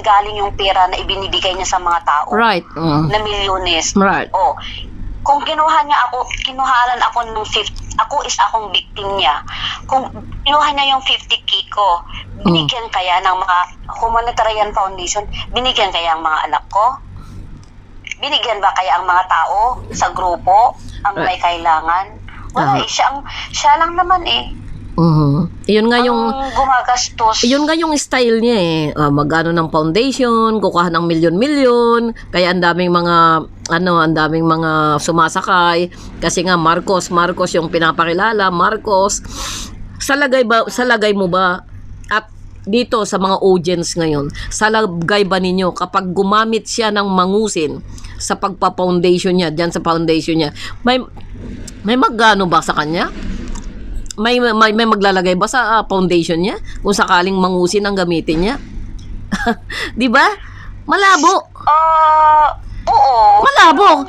galing yung pera na ibinibigay niya sa mga tao? Right. Na milyones. Right. Kung kinuhanan ako ng 50, akong victim niya. Kung kinuha niya yung 50K ko, binigyan kaya ng mga humanitarian foundation, binigyan kaya ang mga anak ko? Binigyan ba kaya ang mga tao sa grupo ang may kailangan? Wala siya lang naman Iyon nga yung gumagastos. Iyon nga yung style niya magano ng foundation, kukuha ng milyon-milyon, kaya ang daming mga sumasakay kasi nga Marcos yung pinapakilala, Marcos. Sa lagay mo ba at dito sa mga audience ngayon, sa lagay ba ninyo kapag gumamit siya ng mangusin sa pagpa-foundation niya, dyan sa foundation niya, may magano ba sa kanya? May maglalagay ba sa foundation niya kung sakaling mangusin ang gamitin niya? 'Di ba? Malabo. Oo. Malabo.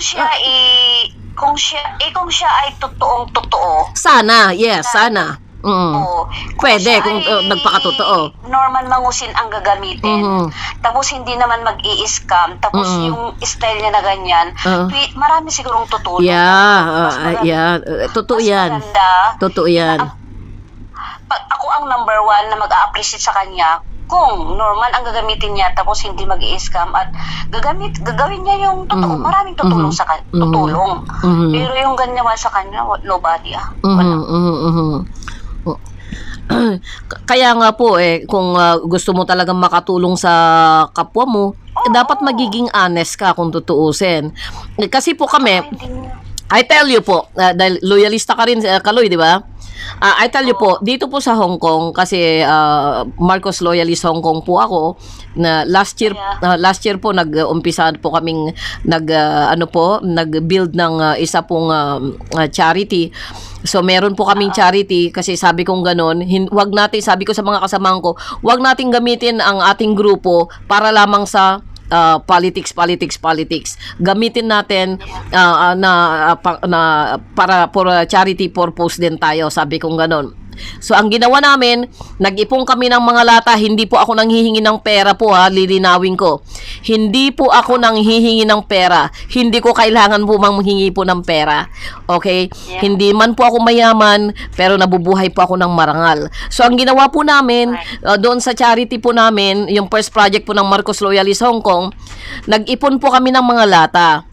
Kung siya ay totoong totoo. Sana, yes, sana. Oo. Pwede siya kung ay nagpakatotoo. Norman Mangusin ang gagamitin. Mhm. Tapos hindi naman mag-i-scam. Tapos yung style niya na ganyan, marami sigurong tutulong. Totoo Mas yan. maganda. Totoo yan. Pag ako ang number one na mag-a-appreciate sa kanya, kung Norman ang gagamitin niya tapos hindi mag-i-scam at gagawin niya yung totoo, maraming tutulong sa kanya. Tutulong. Pero yung ganyan sa kanya, nobody Wala. Kaya nga po kung gusto mo talagang makatulong sa kapwa mo, dapat magiging honest ka kung tutuusin. Kasi po kami, I tell you po, dahil loyalista ka rin, Kaloy, di ba? I tell you po, dito po sa Hong Kong, kasi Marcos loyalist Hong Kong po ako, na last year po nag-umpisa po kaming nag-build ng isa pong charity. So meron po kaming charity kasi sabi kong ganun, sabi ko sa mga kasamahan ko, wag nating gamitin ang ating grupo para lamang sa politics. Gamitin natin para for charity purpose din tayo, sabi kong ganun. So ang ginawa namin, nag-ipon kami ng mga lata. Hindi po ako nanghihingi ng pera po, lilinawin ko. Hindi po ako nanghihingi ng pera. Hindi ko kailangan po manghingi po ng pera. Okay? Yeah. Hindi man po ako mayaman, pero nabubuhay po ako ng marangal. So ang ginawa po namin, doon sa charity po namin, yung first project po ng Marcos Loyalist Hong Kong, nag-ipon po kami ng mga lata.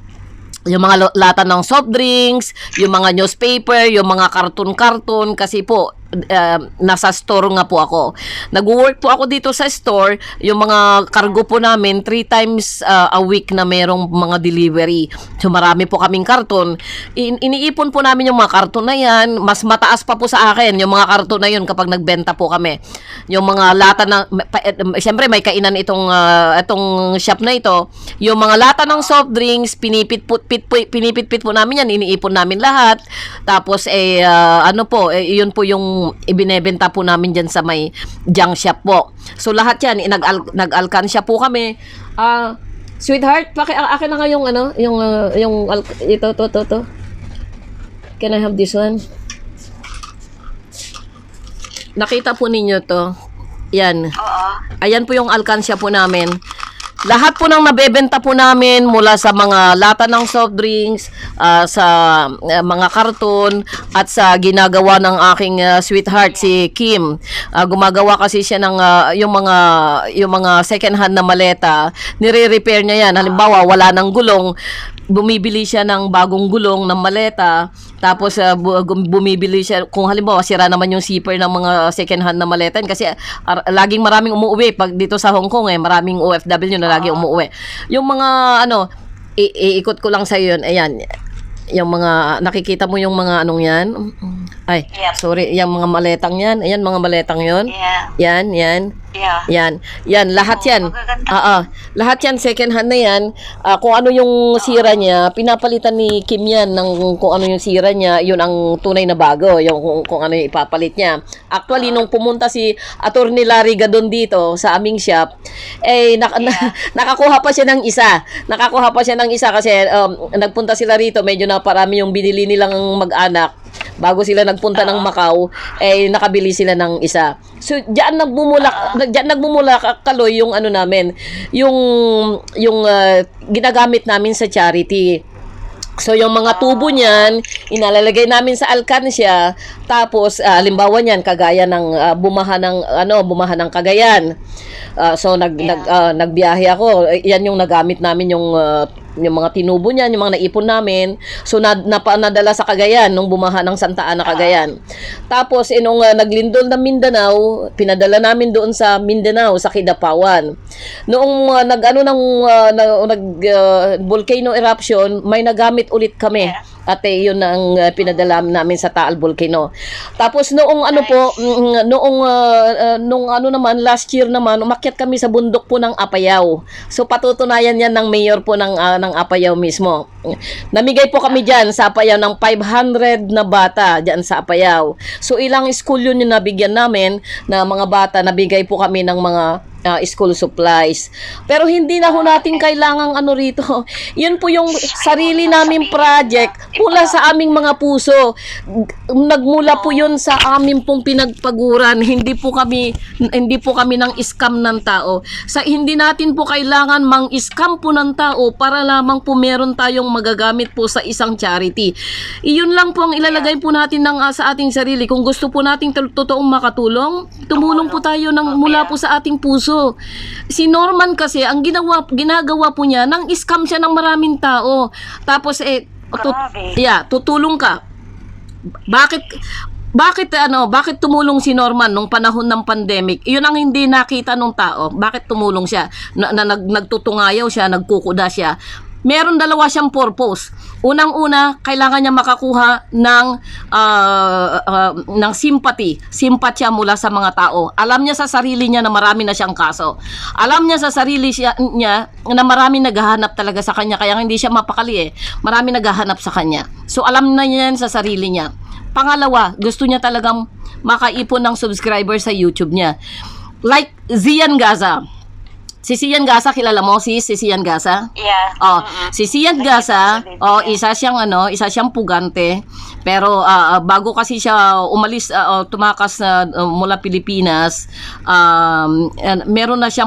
Yung mga lata ng soft drinks, yung mga newspaper, yung mga karton-karton, kasi po nasa store nga po ako. Nag-work po ako dito sa store. Yung mga cargo po namin 3 times a week na merong mga delivery. So marami po kaming karton. Iniipon po namin yung mga karton na yan. Mas mataas pa po sa akin yung mga karton na yun kapag nagbenta po kami. Yung mga lata na siyempre may kainan itong shop na ito. Yung mga lata ng soft drinks, pinipit po namin yan. Iniipon namin lahat. Tapos yun po yung ibinebenta po namin dyan sa may junk shop po. So lahat yan, nag-alkansya po kami. Sweetheart, akin na nga yung ito. Can I have this one? Nakita po ninyo to. Yan. Ayan po yung alkansya po namin. Lahat po ng nabebenta po namin mula sa mga lata ng soft drinks, sa mga karton, at sa ginagawa ng aking sweetheart si Kim. Gumagawa kasi siya ng yung mga second hand na maleta, nire-repair niya yan. Halimbawa, wala ng gulong, bumibili siya ng bagong gulong ng maleta, tapos bumibili siya, kung halimbawa sira naman yung zipper ng mga second hand na maleta, kasi laging maraming umuwi pag dito sa Hong Kong, maraming OFW na lagi umuwi. Yung mga iikot ko lang sa yun, ayan, yung mga nakikita mo yung mga anong yan, sorry, yung mga maletang yan, ayan, mga maletang yun, yan, lahat yan, lahat yan second hand na yan. Kung ano yung sira niya, pinapalitan ni Kim yan ng kung ano yung sira niya, yun ang tunay na bago, yung kung ano yung ipapalit niya. Actually, nung pumunta si Attorney Larry Gadon dito sa aming shop, nakakuha pa siya ng isa kasi nagpunta sila rito, medyo naparami yung binili nilang mag-anak. Bago sila nagpunta ng Macau, nakabili sila ng isa. So, diyan nagmumula Kaloy yung ano namin, yung ginagamit namin sa charity. So, yung mga tubo niyan, inalalagay namin sa alkansya, tapos, halimbawa niyan, kagaya ng bumaha ng Cagayan. So, nagbiyahe ako. Yan yung nagamit namin yung mga tinubo niyan, yung mga naipon namin. So, nadala sa Cagayan, nung bumaha ng Santa Ana, Cagayan. Tapos, nung naglindol ng Mindanao, pinadala namin doon sa Mindanao, sa Kidapawan. Noong volcano eruption, may nagamit ulit kami Ate, yun ang pinadala namin sa Taal Volcano. Tapos noong ano po, nung ano naman, last year naman, umakyat kami sa bundok po ng Apayao. So patutunayan yan ng mayor po ng Apayao mismo. Namigay po kami dyan sa Apayao ng 500 na bata dyan sa Apayao. So ilang school yun yung nabigyan namin na mga bata, nabigay po kami ng mga school supplies. Pero hindi na ho natin kailangang ano rito. Yun po yung sarili naming project mula sa aming mga puso. Nagmula po yun sa aming pong pinagpaguran. Hindi po kami ng scam ng tao. Hindi natin po kailangan mang-scam po ng tao para lamang po meron tayong magagamit po sa isang charity. Iyon lang po ang ilalagay po natin sa ating sarili. Kung gusto po nating totoong makatulong, tumulong po tayo mula po sa ating puso. Si Norman kasi, ang ginagawa po niya, nang scam siya ng maraming tao. Tapos tutulong ka. Bakit tumulong si Norman nung panahon ng pandemic? Iyon ang hindi nakita ng tao. Bakit tumulong siya? Nagtutungayaw siya, nagkukuda siya. Meron dalawa siyang purpose. Unang-una, kailangan niya makakuha ng sympathy. Simpatya mula sa mga tao. Alam niya sa sarili niya na marami na siyang kaso. Alam niya sa sarili niya na marami naghahanap talaga sa kanya. Kaya hindi siya mapakali Marami naghahanap sa kanya. So alam na niya yan sa sarili niya. Pangalawa, gusto niya talagang makaipon ng subscriber sa YouTube niya. Like Zian Gaza. Si Sian Gaza, kilala mo si Sian Gaza? Yeah. Si Sian Gaza, isa siyang pugante. Pero bago kasi siya umalis, tumakas mula Pilipinas,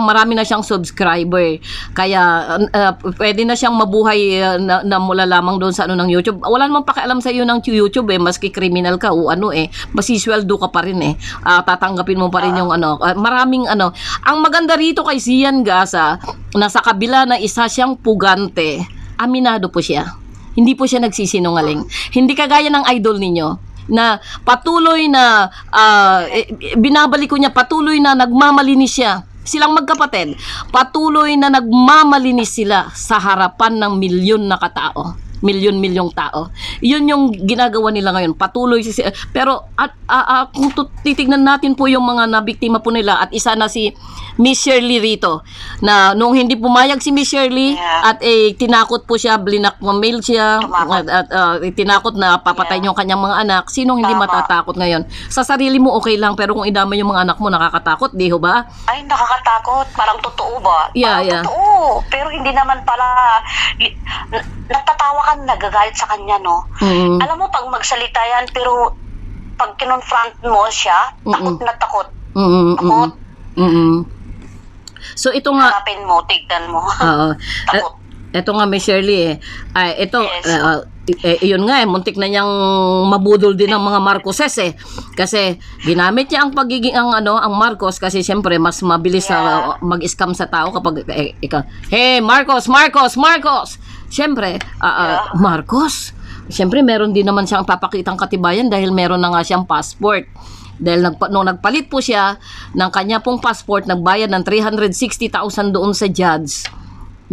marami na siyang subscriber. Kaya pwede na siyang mabuhay na mula lamang doon sa ng YouTube. Wala namang pakialam sa iyo ng YouTube maski criminal ka o masisweldo ka pa rin tatanggapin mo pa rin yung maraming Ang maganda rito kay Sian Gaza, na sa kabila na isa siyang pugante, aminado po siya. Hindi po siya nagsisinungaling. Hindi kagaya ng idol ninyo na patuloy na binabalik ko niya, patuloy na nagmamalinis siya. Silang magkapatid, patuloy na nagmamalinis sila sa harapan ng milyon na katao. Milyon-milyong tao. Yun yung ginagawa nila ngayon. Patuloy pero kung titignan natin po yung mga nabiktima po nila, at isa na si Miss Shirley rito, na nung hindi pumayag si Miss Shirley at tinakot po siya, mail siya at tinakot na papatay yung kanyang mga anak. Sinong hindi matatakot ngayon? Sa sarili mo okay lang, pero kung idama yung mga anak mo, nakakatakot, di ho ba? Ay, nakakatakot. Parang totoo ba? Yeah. Totoo. Pero hindi naman pala natatawa ka, nagagalit sa kanya, no? Mm-hmm. Alam mo, pag magsalita yan, pero pag kinonfront mo siya, takot na takot. Takot. So ito nga, harapin mo, tignan mo. Takot. Ito nga, Miss Shirley ito, Yes. yun nga muntik na niyang mabudol din ng mga Marcoses kasi ginamit niya ang pagiging ang Marcos, kasi siyempre mas mabilis sa mag-scam sa tao kapag hey Marcos, siyempre Marcos, siyempre meron din naman siyang papakitang katibayan dahil meron na nga siyang passport. Dahil nung nagpalit po siya ng kanya pong passport, nagbayad ng 360,000 doon sa judge.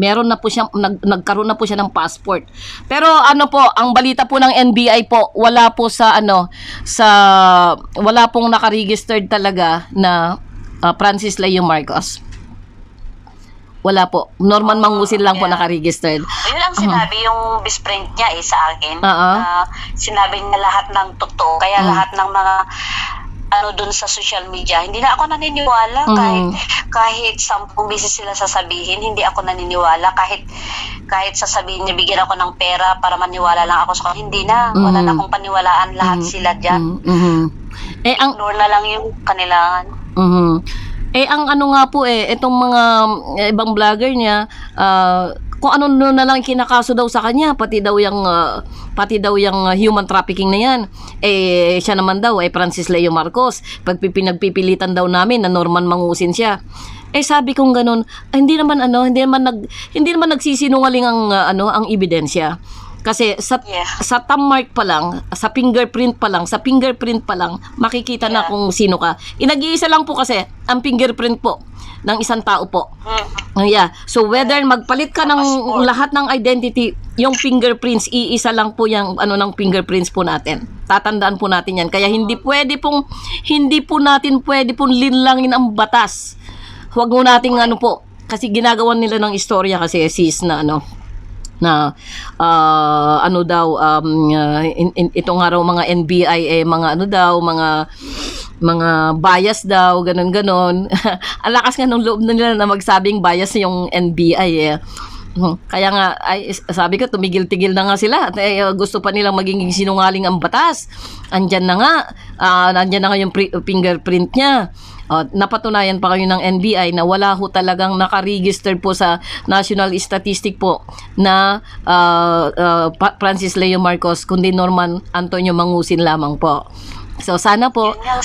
Meron na po siya, nagkaroon na po siya ng passport. Pero ang balita po ng NBI po, wala pong nakaregistered talaga na Francis Leo Marcos. Wala po. Norman Mangusin lang po nakaregistered. Yun ang sinabi yung best friend niya sa akin. Sinabi niya lahat ng totoo. Kaya lahat ng mga dun sa social media, hindi na ako naniniwala. Kahit 10 beses sila sasabihin, hindi ako naniniwala. Kahit sasabihin niya, bigyan ako ng pera para maniwala lang ako sa kanya, hindi na. Wala na akong paniwalaan. Lahat sila dyan. Ignore na lang yung kanilangan. Ang nga po itong mga ibang vlogger niya, kung ano na lang kinakaso daw sa kanya, pati daw yung human trafficking na yan. Siya naman daw Francis Leo Marcos, pinagpipilitan daw namin na Norman Mangusin siya. Sabi kong ganun, hindi naman nagsisinungaling ang ebidensya. Kasi sa thumb mark pa lang, sa fingerprint pa lang, makikita na kung sino ka. Inag-iisa lang po kasi ang fingerprint po ng isang tao po. Yeah. So whether magpalit ka ng Passport. lahat ng identity, yung fingerprints, iisa lang po yung ano ng fingerprints po natin. Tatandaan po natin yan. Kaya hindi po natin pwede pong linlangin ang batas. Huwag mo nating ano po, kasi ginagawan nila ng istorya kasi sis na ano, na ano daw itong araw mga NBI mga ano daw mga bias daw ganon. Ang lakas nga nung loob na nila na magsabing bias yung NBI eh. Kaya nga ay sabi ko tumigil-tigil na nga sila at gusto pa nilang maging sinungaling ang batas. Andyan na nga yung fingerprint niya. Napatunayan pa kayo ng NBI na wala ho talagang nakaregister po sa National Statistic po na Francis Leo Marcos kundi Norman Antonio Mangusin lamang po. So sana po Yun yung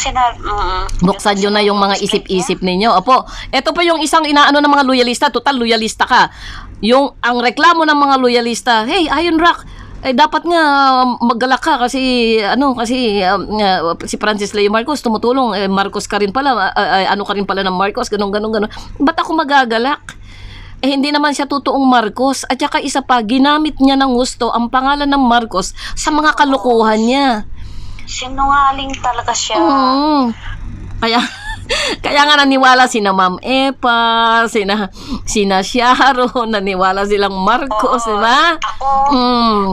buksan nyo na yung mga isip-isip ninyo. Opo, ito po yung isang inaano ng mga loyalista. Total, loyalista ka. Ang reklamo ng mga loyalista, hey, Iron Rock, dapat nga maggalak ka kasi si Francis Leo Marcos tumutulong, Marcos ka rin pala, ano ka rin pala ng Marcos, ganun. Ba't ako magagalak? Hindi naman siya totoong Marcos. At saka isa pa, ginamit niya ng gusto ang pangalan ng Marcos sa mga kalukuhan niya. Sinungaling talaga siya. Kaya nga naniwala sina Ma'am Epa, sina Sharon, naniwala silang Marcos, di ba? Ako,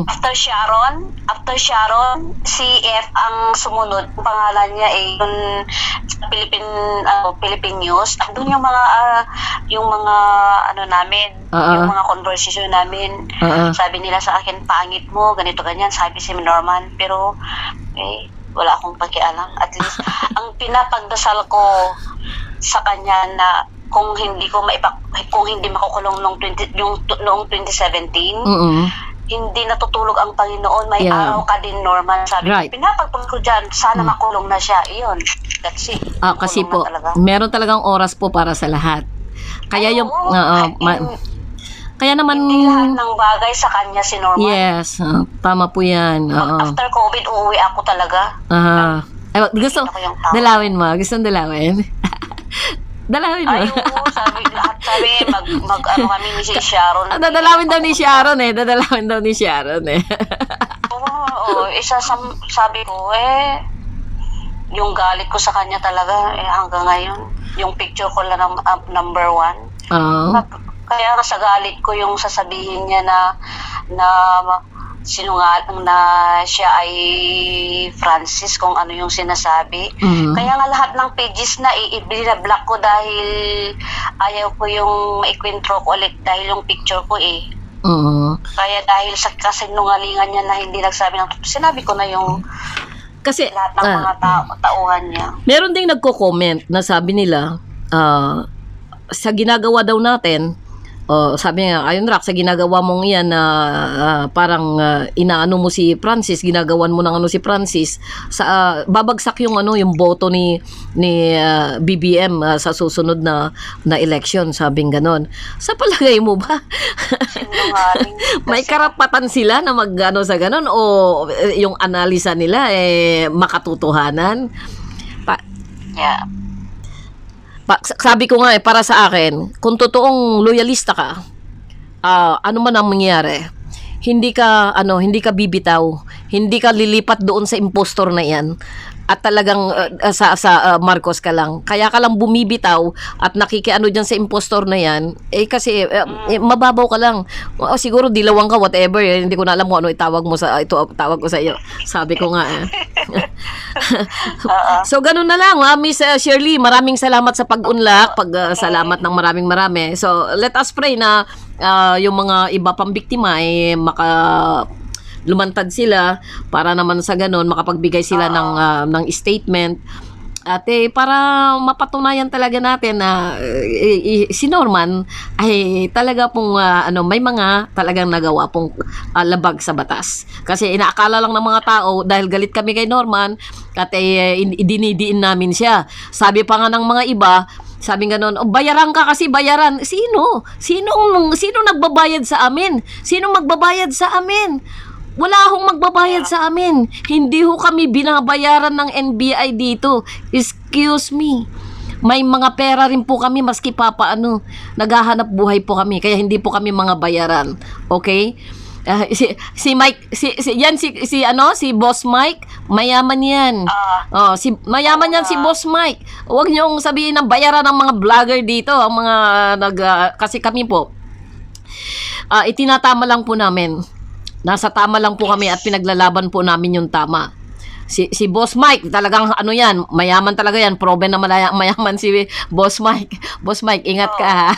after Sharon, si F ang sumunod. Ang pangalan niya ay yung sa Philippine News. Doon yung mga ano namin, yung mga conversation namin. Sabi nila sa akin, pangit mo, ganito ganyan, sabi si Norman. Pero wala akong pakialam. At least, ang pinapagdasal ko sa kanya na kung hindi makukulong noong 2017, hindi natutulog ang Panginoon, may araw ka din, Norman. Sabi ko, pinapagpag ko dyan, sana makulong na siya. Iyon, that's it. Kasi po, meron talagang oras po para sa lahat. Kaya kaya naman hindi lahat ng bagay sa kanya si Norman. Yes, tama po yan. After COVID, uuwi ako talaga. Gusto dalawin mo? Gusto dalawin? Dalawin mo? Ay, oo, sabi mag-ano kami ni si Sharon. Dadalawin daw ni Sharon eh. Oo, sabi ko yung galit ko sa kanya talaga hanggang ngayon. Yung picture ko lang number 1. Kaya nga sa galit ko yung sasabihin niya na sinungaling na siya ay Francis kung ano yung sinasabi. Kaya nga lahat ng pages na i-block ko dahil ayaw ko yung maikwentro ko ulit dahil yung picture ko Kaya dahil sa kasinungalingan niya na hindi nagsabi ng totoo, sinabi ko na yung kasi lahat ng mga tauhan niya. Meron ding nagko-comment na sabi nila sa ginagawa daw natin, sabi nga, Iron Rock, sa ginagawa mong yan na parang inaano mo si Francis, ginagawan mo ng ano si Francis, babagsak yung yung boto ni BBM sa susunod na election, sabing ganon. Sa palagay mo ba? May karapatan sila na mag-ano sa ganon o yung analisa nila makatotohanan? Yeah. Sabi ko nga para sa akin, kung totoong loyalista ka, ano man ang mangyari, hindi ka bibitaw, hindi ka lilipat doon sa impostor na yan. At talagang sa Marcos ka lang. Kaya ka lang bumibitaw at nakikiano dyan sa impostor na yan, kasi mababaw ka lang. Siguro dilawang ka, whatever. Hindi ko na alam kung ano itawag tawag ko sa iyo. Sabi ko nga So, ganun na lang. Miss Shirley, maraming salamat sa pag-unlock. Salamat ng marami. So, let us pray na yung mga iba pang biktima lumantad sila para naman sa ganun makapagbigay sila ng statement at para mapatunayan talaga natin na si Norman ay talaga pong may mga talagang nagawa pong labag sa batas. Kasi inaakala lang ng mga tao dahil galit kami kay Norman at dinidiin namin siya. Sabi pa nga ng mga iba, sabi nga noon, bayaran ka kasi bayaran. Sino nagbabayad sa amin? Sino magbabayad sa amin? Wala akong magbabayad sa amin. Hindi ho kami binabayaran ng NBI dito. Excuse me. may mga pera rin po kami maski papaano, naghahanap buhay po kami kaya hindi po kami mga bayaran. Okay? Si Mike si Boss Mike, mayaman 'yan. Mayaman 'yan si Boss Mike. Huwag niyo sabihin ng bayaran ng mga vlogger dito, ang mga kasi kami po itinatama lang po namin. Nasa tama lang po kami at pinaglalaban po namin yung tama. Si Boss Mike, talagang ano yan, mayaman talaga yan. Proven na mayaman si Boss Mike. Boss Mike, ingat ka ha.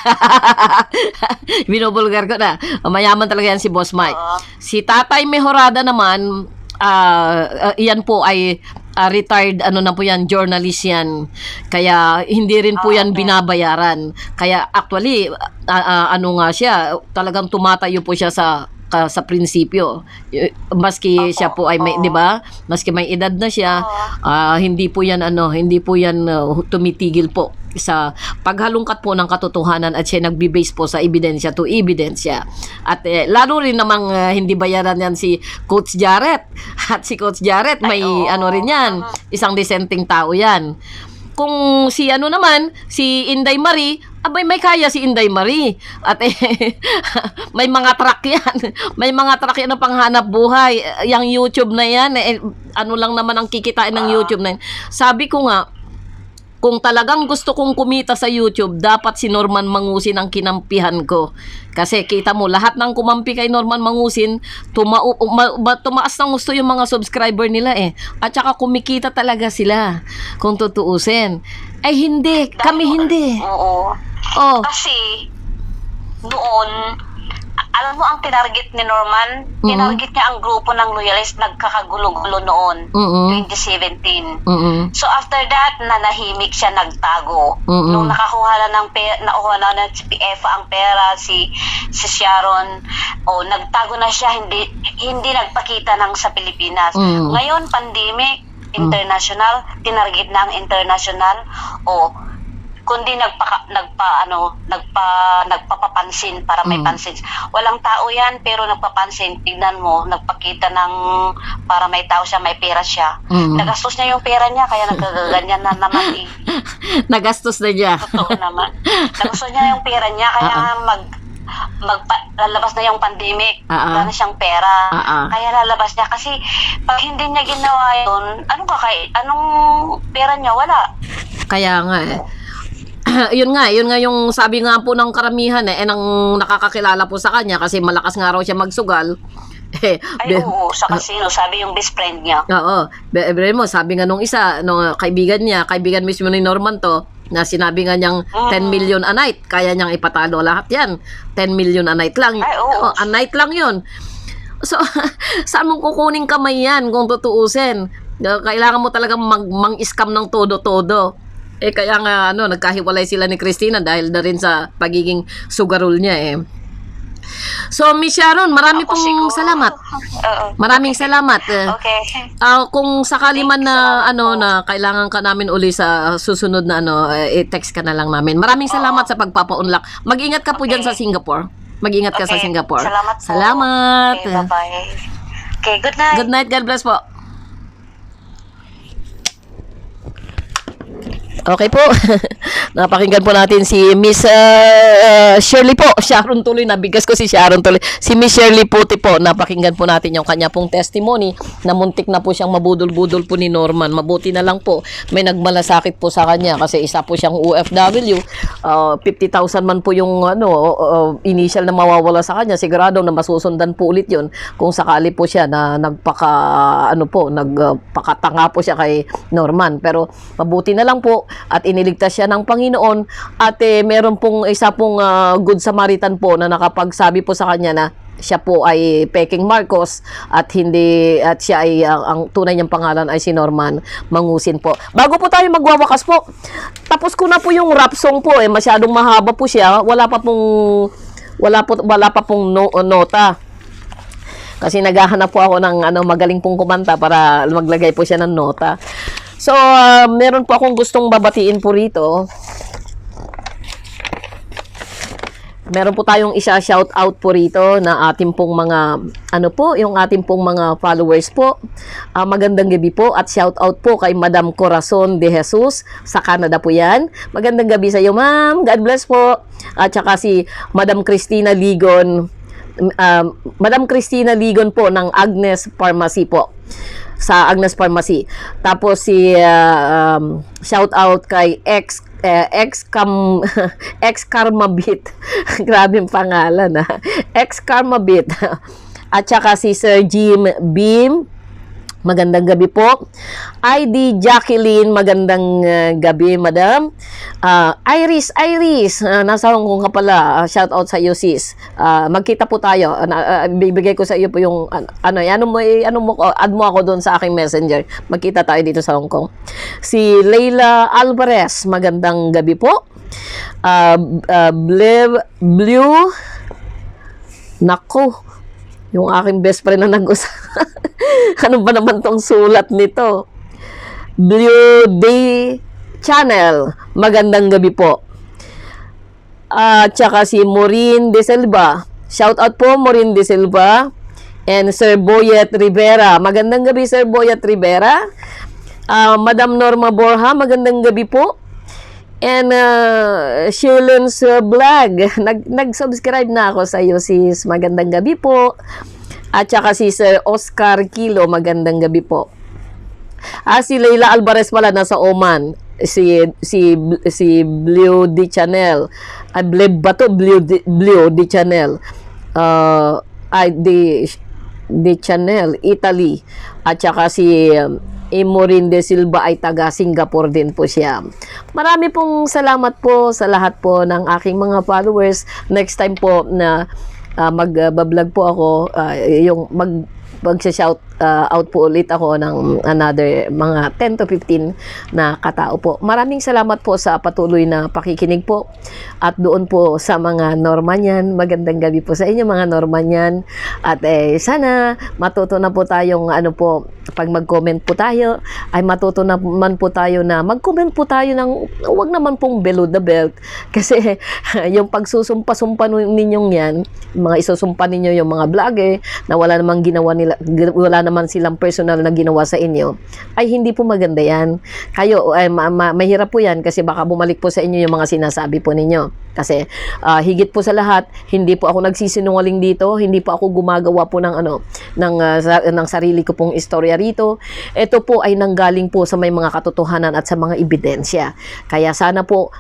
Binubulgar ko na. Mayaman talaga yan si Boss Mike. Si Tatay Mejorada naman, iyan po ay retired na po yan, journalist yan. Kaya hindi rin po yan binabayaran. Kaya actually, nga siya, talagang tumatayo po siya sa prinsipyo. Maski siya po ay may, 'di ba? Maski may edad na siya, hindi po 'yan tumitigil po sa paghalungkat po ng katotohanan at siya nagbe-base po sa ebidensya to ebidensya. At lalo rin namang hindi bayaran yan si Coach Jarrett. At si Coach Jarrett may rin yan, isang disenteng tao yan. Kung si naman, si Inday Marie, abay may kaya si Inday Marie. At may mga truck yan. May mga truck yan na panghanap buhay. Yang YouTube na yan, lang naman ang kikitain ng YouTube na yan. Sabi ko nga, kung talagang gusto kong kumita sa YouTube, dapat si Norman Mangusin ang kinampihan ko. Kasi kita mo, lahat ng kumampi kay Norman Mangusin, tumaas ng gusto yung mga subscriber nila eh. At saka kumikita talaga sila, kung tutuusin. Ay hindi, kami hindi. Oo. Kasi, noon, alam mo ang tinarget ni Norman? Tinarget niya ang grupo ng loyalist nagkakagulo-gulo noon, 2017. So after that, nanahimik siya, nagtago. Nung nakuha na ng PF ang pera, si Sharon, nagtago na siya, hindi nagpakita ng sa Pilipinas. Ngayon, pandemic, international, tinarget na ang international, kundi nagpapapansin para may pansin. Walang tao yan, pero nagpapansin. Tignan mo, nagpakita ng para may tao siya, may pera siya. Nagastos niya yung pera niya, kaya nagkaganyan na naman eh. Nagastos na niya. Totoo naman. Nagastos niya yung pera niya, kaya lalabas na yung pandemic, wala na siyang pera. Kaya lalabas niya. Kasi pag hindi niya ginawa yun, anong pera niya? Wala. Kaya nga eh. yun nga yung sabi nga po ng karamihan nang nakakakilala po sa kanya kasi malakas nga raw siya magsugal. Sa casino, sabi yung best friend niya. Oo. Mo, sabi nga nung isa, kaibigan mismo ni Norman to, na sinabi nga niyang 10 million a night, kaya niyang ipatalo lahat yan. 10 million a night lang. A night lang yun. So, saan mo kukunin kamay yan kung tutuusin? Kailangan mo talagang mang-scam ng todo-todo. Kaya nga nagkahiwalay sila ni Christina dahil na rin sa pagiging sugarol niya eh. So Miss Sharon, marami pong salamat. Maraming salamat. Okay. Kung sakali man na na kailangan ka namin uli sa susunod na i-text ka na lang namin. Maraming salamat sa pagpapa-unlock. Mag-ingat ka po diyan sa Singapore. Mag-ingat ka sa Singapore. Salamat po. Salamat. Okay, bye-bye. Okay, good night. Good night. God bless po. Okay po. Napakinggan po natin si Miss Shirley po. Sharon tuloy. Nabigas ko si Sharon tuloy. Si Miss Shirley Puti po. Napakinggan po natin yung kanya pong testimony na muntik na po siyang mabudol-budol po ni Norman. Mabuti na lang po. May nagmalasakit po sa kanya kasi isa po siyang OFW. 50,000 man po yung initial na mawawala sa kanya. Sigurado na masusundan po ulit yun kung sakali po siya na nagpakatanga po siya kay Norman. Pero mabuti na lang po at iniligtas siya ng Panginoon at meron pong isa pong good Samaritan po na nakapagsabi po sa kanya na siya po ay Peking Marcos at siya ay ang tunay niyang pangalan ay si Norman Mangusin po. Bago po tayo magwawakas po, tapos ko na po yung rap song po masyadong mahaba po siya. Wala pa pong nota. Kasi naghahanap po ako ng magaling pong kumanta para maglagay po siya ng nota. So, meron po akong gustong babatiin po rito. meron po tayong isa-shout out po rito na ating pong mga, ano po, yung ating pong mga followers po. Magandang gabi po at shout out po kay Madam Corazon de Jesus sa Canada po yan. Magandang gabi sa iyo, ma'am. God bless po. At saka si Madam Cristina Ligon, Madam Cristina Ligon po ng Agnes Pharmacy po, sa Agnes Pharmacy. Tapos si shout out kay ex-Karmabit. Grabe yung pangalan, ex-Karmabit. At saka si Sir Jim Beam, magandang gabi po. ID Jacqueline, magandang gabi, madam. Iris, nasa Hong Kong ka pala. Shout out sa iyo, sis. Magkita po tayo. Bibigay ko sa iyo po yung add mo ako doon sa aking messenger. Magkita tayo dito sa Hong Kong. Si Leila Alvarez, magandang gabi po. Blue, nako, yung aking best friend na nag-usap. Ano ba naman tong sulat nito? Blue Day Channel, magandang gabi po. Tsaka si Maureen De Silva, shout out po Maureen De Silva. And Sir Boyet Rivera, magandang gabi Sir Boyet Rivera. Madam Norma Borja, magandang gabi po. And Shirley's Vlog, nag-subscribe na ako sa iyo, sis. Magandang gabi po. At saka si Sir Oscar Kilo, magandang gabi po. Si Leila Alvarez pala nasa Oman. Si Blue D Channel. Blue D Channel. D Channel, Italy. At saka si Maureen De Silva ay taga Singapore din po siya. Marami pong salamat po sa lahat po ng aking mga followers. Next time po na mag-vlog po ako, yung mag-shout out po ulit ako ng another mga 10 to 15 na katao po. Maraming salamat po sa patuloy na pakikinig po. At doon po sa mga Normanyan, magandang gabi po sa inyo mga Normanyan. At sana matuto na po tayong pag mag-comment po tayo, ay matuto naman po tayo na mag-comment po tayo ng huwag naman pong below the belt. Kasi yung pagsusumpa-sumpa ninyong yan, mga isusumpa ninyo yung mga vlogger na wala naman silang personal na ginawa sa inyo, ay hindi po maganda yan. Kayo, mahirap po yan kasi baka bumalik po sa inyo yung mga sinasabi po ninyo. Kasi higit po sa lahat, hindi po ako nagsisinungaling dito, hindi po ako gumagawa po ng ng sarili ko pong istorya rito. Ito po ay nanggaling po sa may mga katotohanan at sa mga ebidensya. Kaya sana po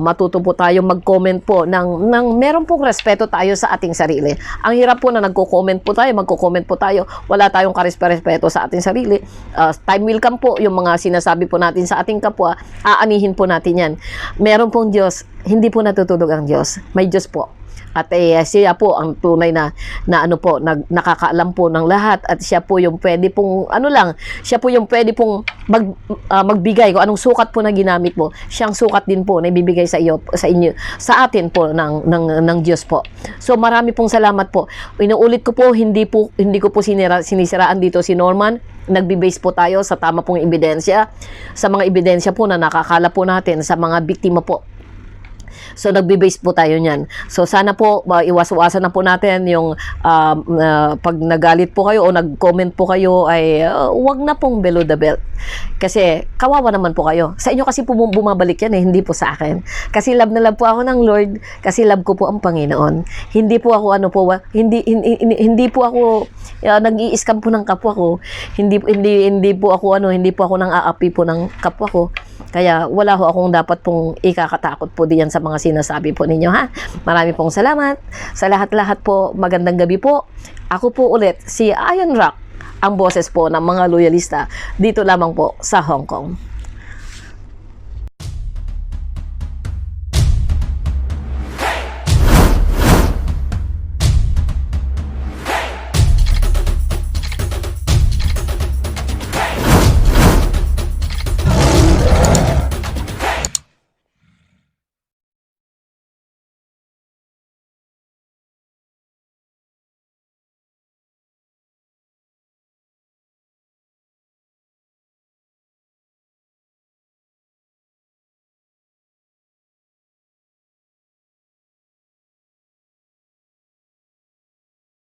matuto po tayo mag-comment po ng meron pong respeto tayo sa ating sarili. Ang hirap po na magko-comment po tayo, wala tayong karespeto sa ating sarili. Time will come po, yung mga sinasabi po natin sa ating kapwa, aanihin po natin yan. Meron pong Diyos, hindi po natutulog ang Diyos. May Diyos po. At siya po ang tunay na nakakaalam po ng lahat, at siya po yung pwede pong siya po yung pwede pong magbigay kung anong sukat po na ginamit mo. Siyang sukat din po na ibibigay sa inyo, sa atin po ng Diyos po. So marami pong salamat po. Inuulit ko po, hindi ko po sinisiraan dito si Norman. Nagbe-base po tayo sa tama pong ebidensya, sa mga ebidensya po na nakakala po natin sa mga biktima po. So nagbe-base po tayo niyan. So sana po iwas-iwasan na po natin yung pag nagalit po kayo o nag-comment po kayo ay wag na pong below the belt. Kasi kawawa naman po kayo. Sa inyo kasi po bumabalik yan hindi po sa akin. Kasi love na love po ako ng Lord, kasi love ko po ang Panginoon. Hindi po ako hindi po ako nag-i-scam po ng kapwa ko. Hindi po ako nang aapi po ng kapwa ko. Kaya wala ho akong dapat pong ikakatakot po diyan sa mga sinasabi po ninyo, ha. Marami pong salamat sa lahat-lahat po. Magandang gabi po. Ako po ulit si Iron Rock, ang boses po ng mga loyalista dito lamang po sa Hong Kong.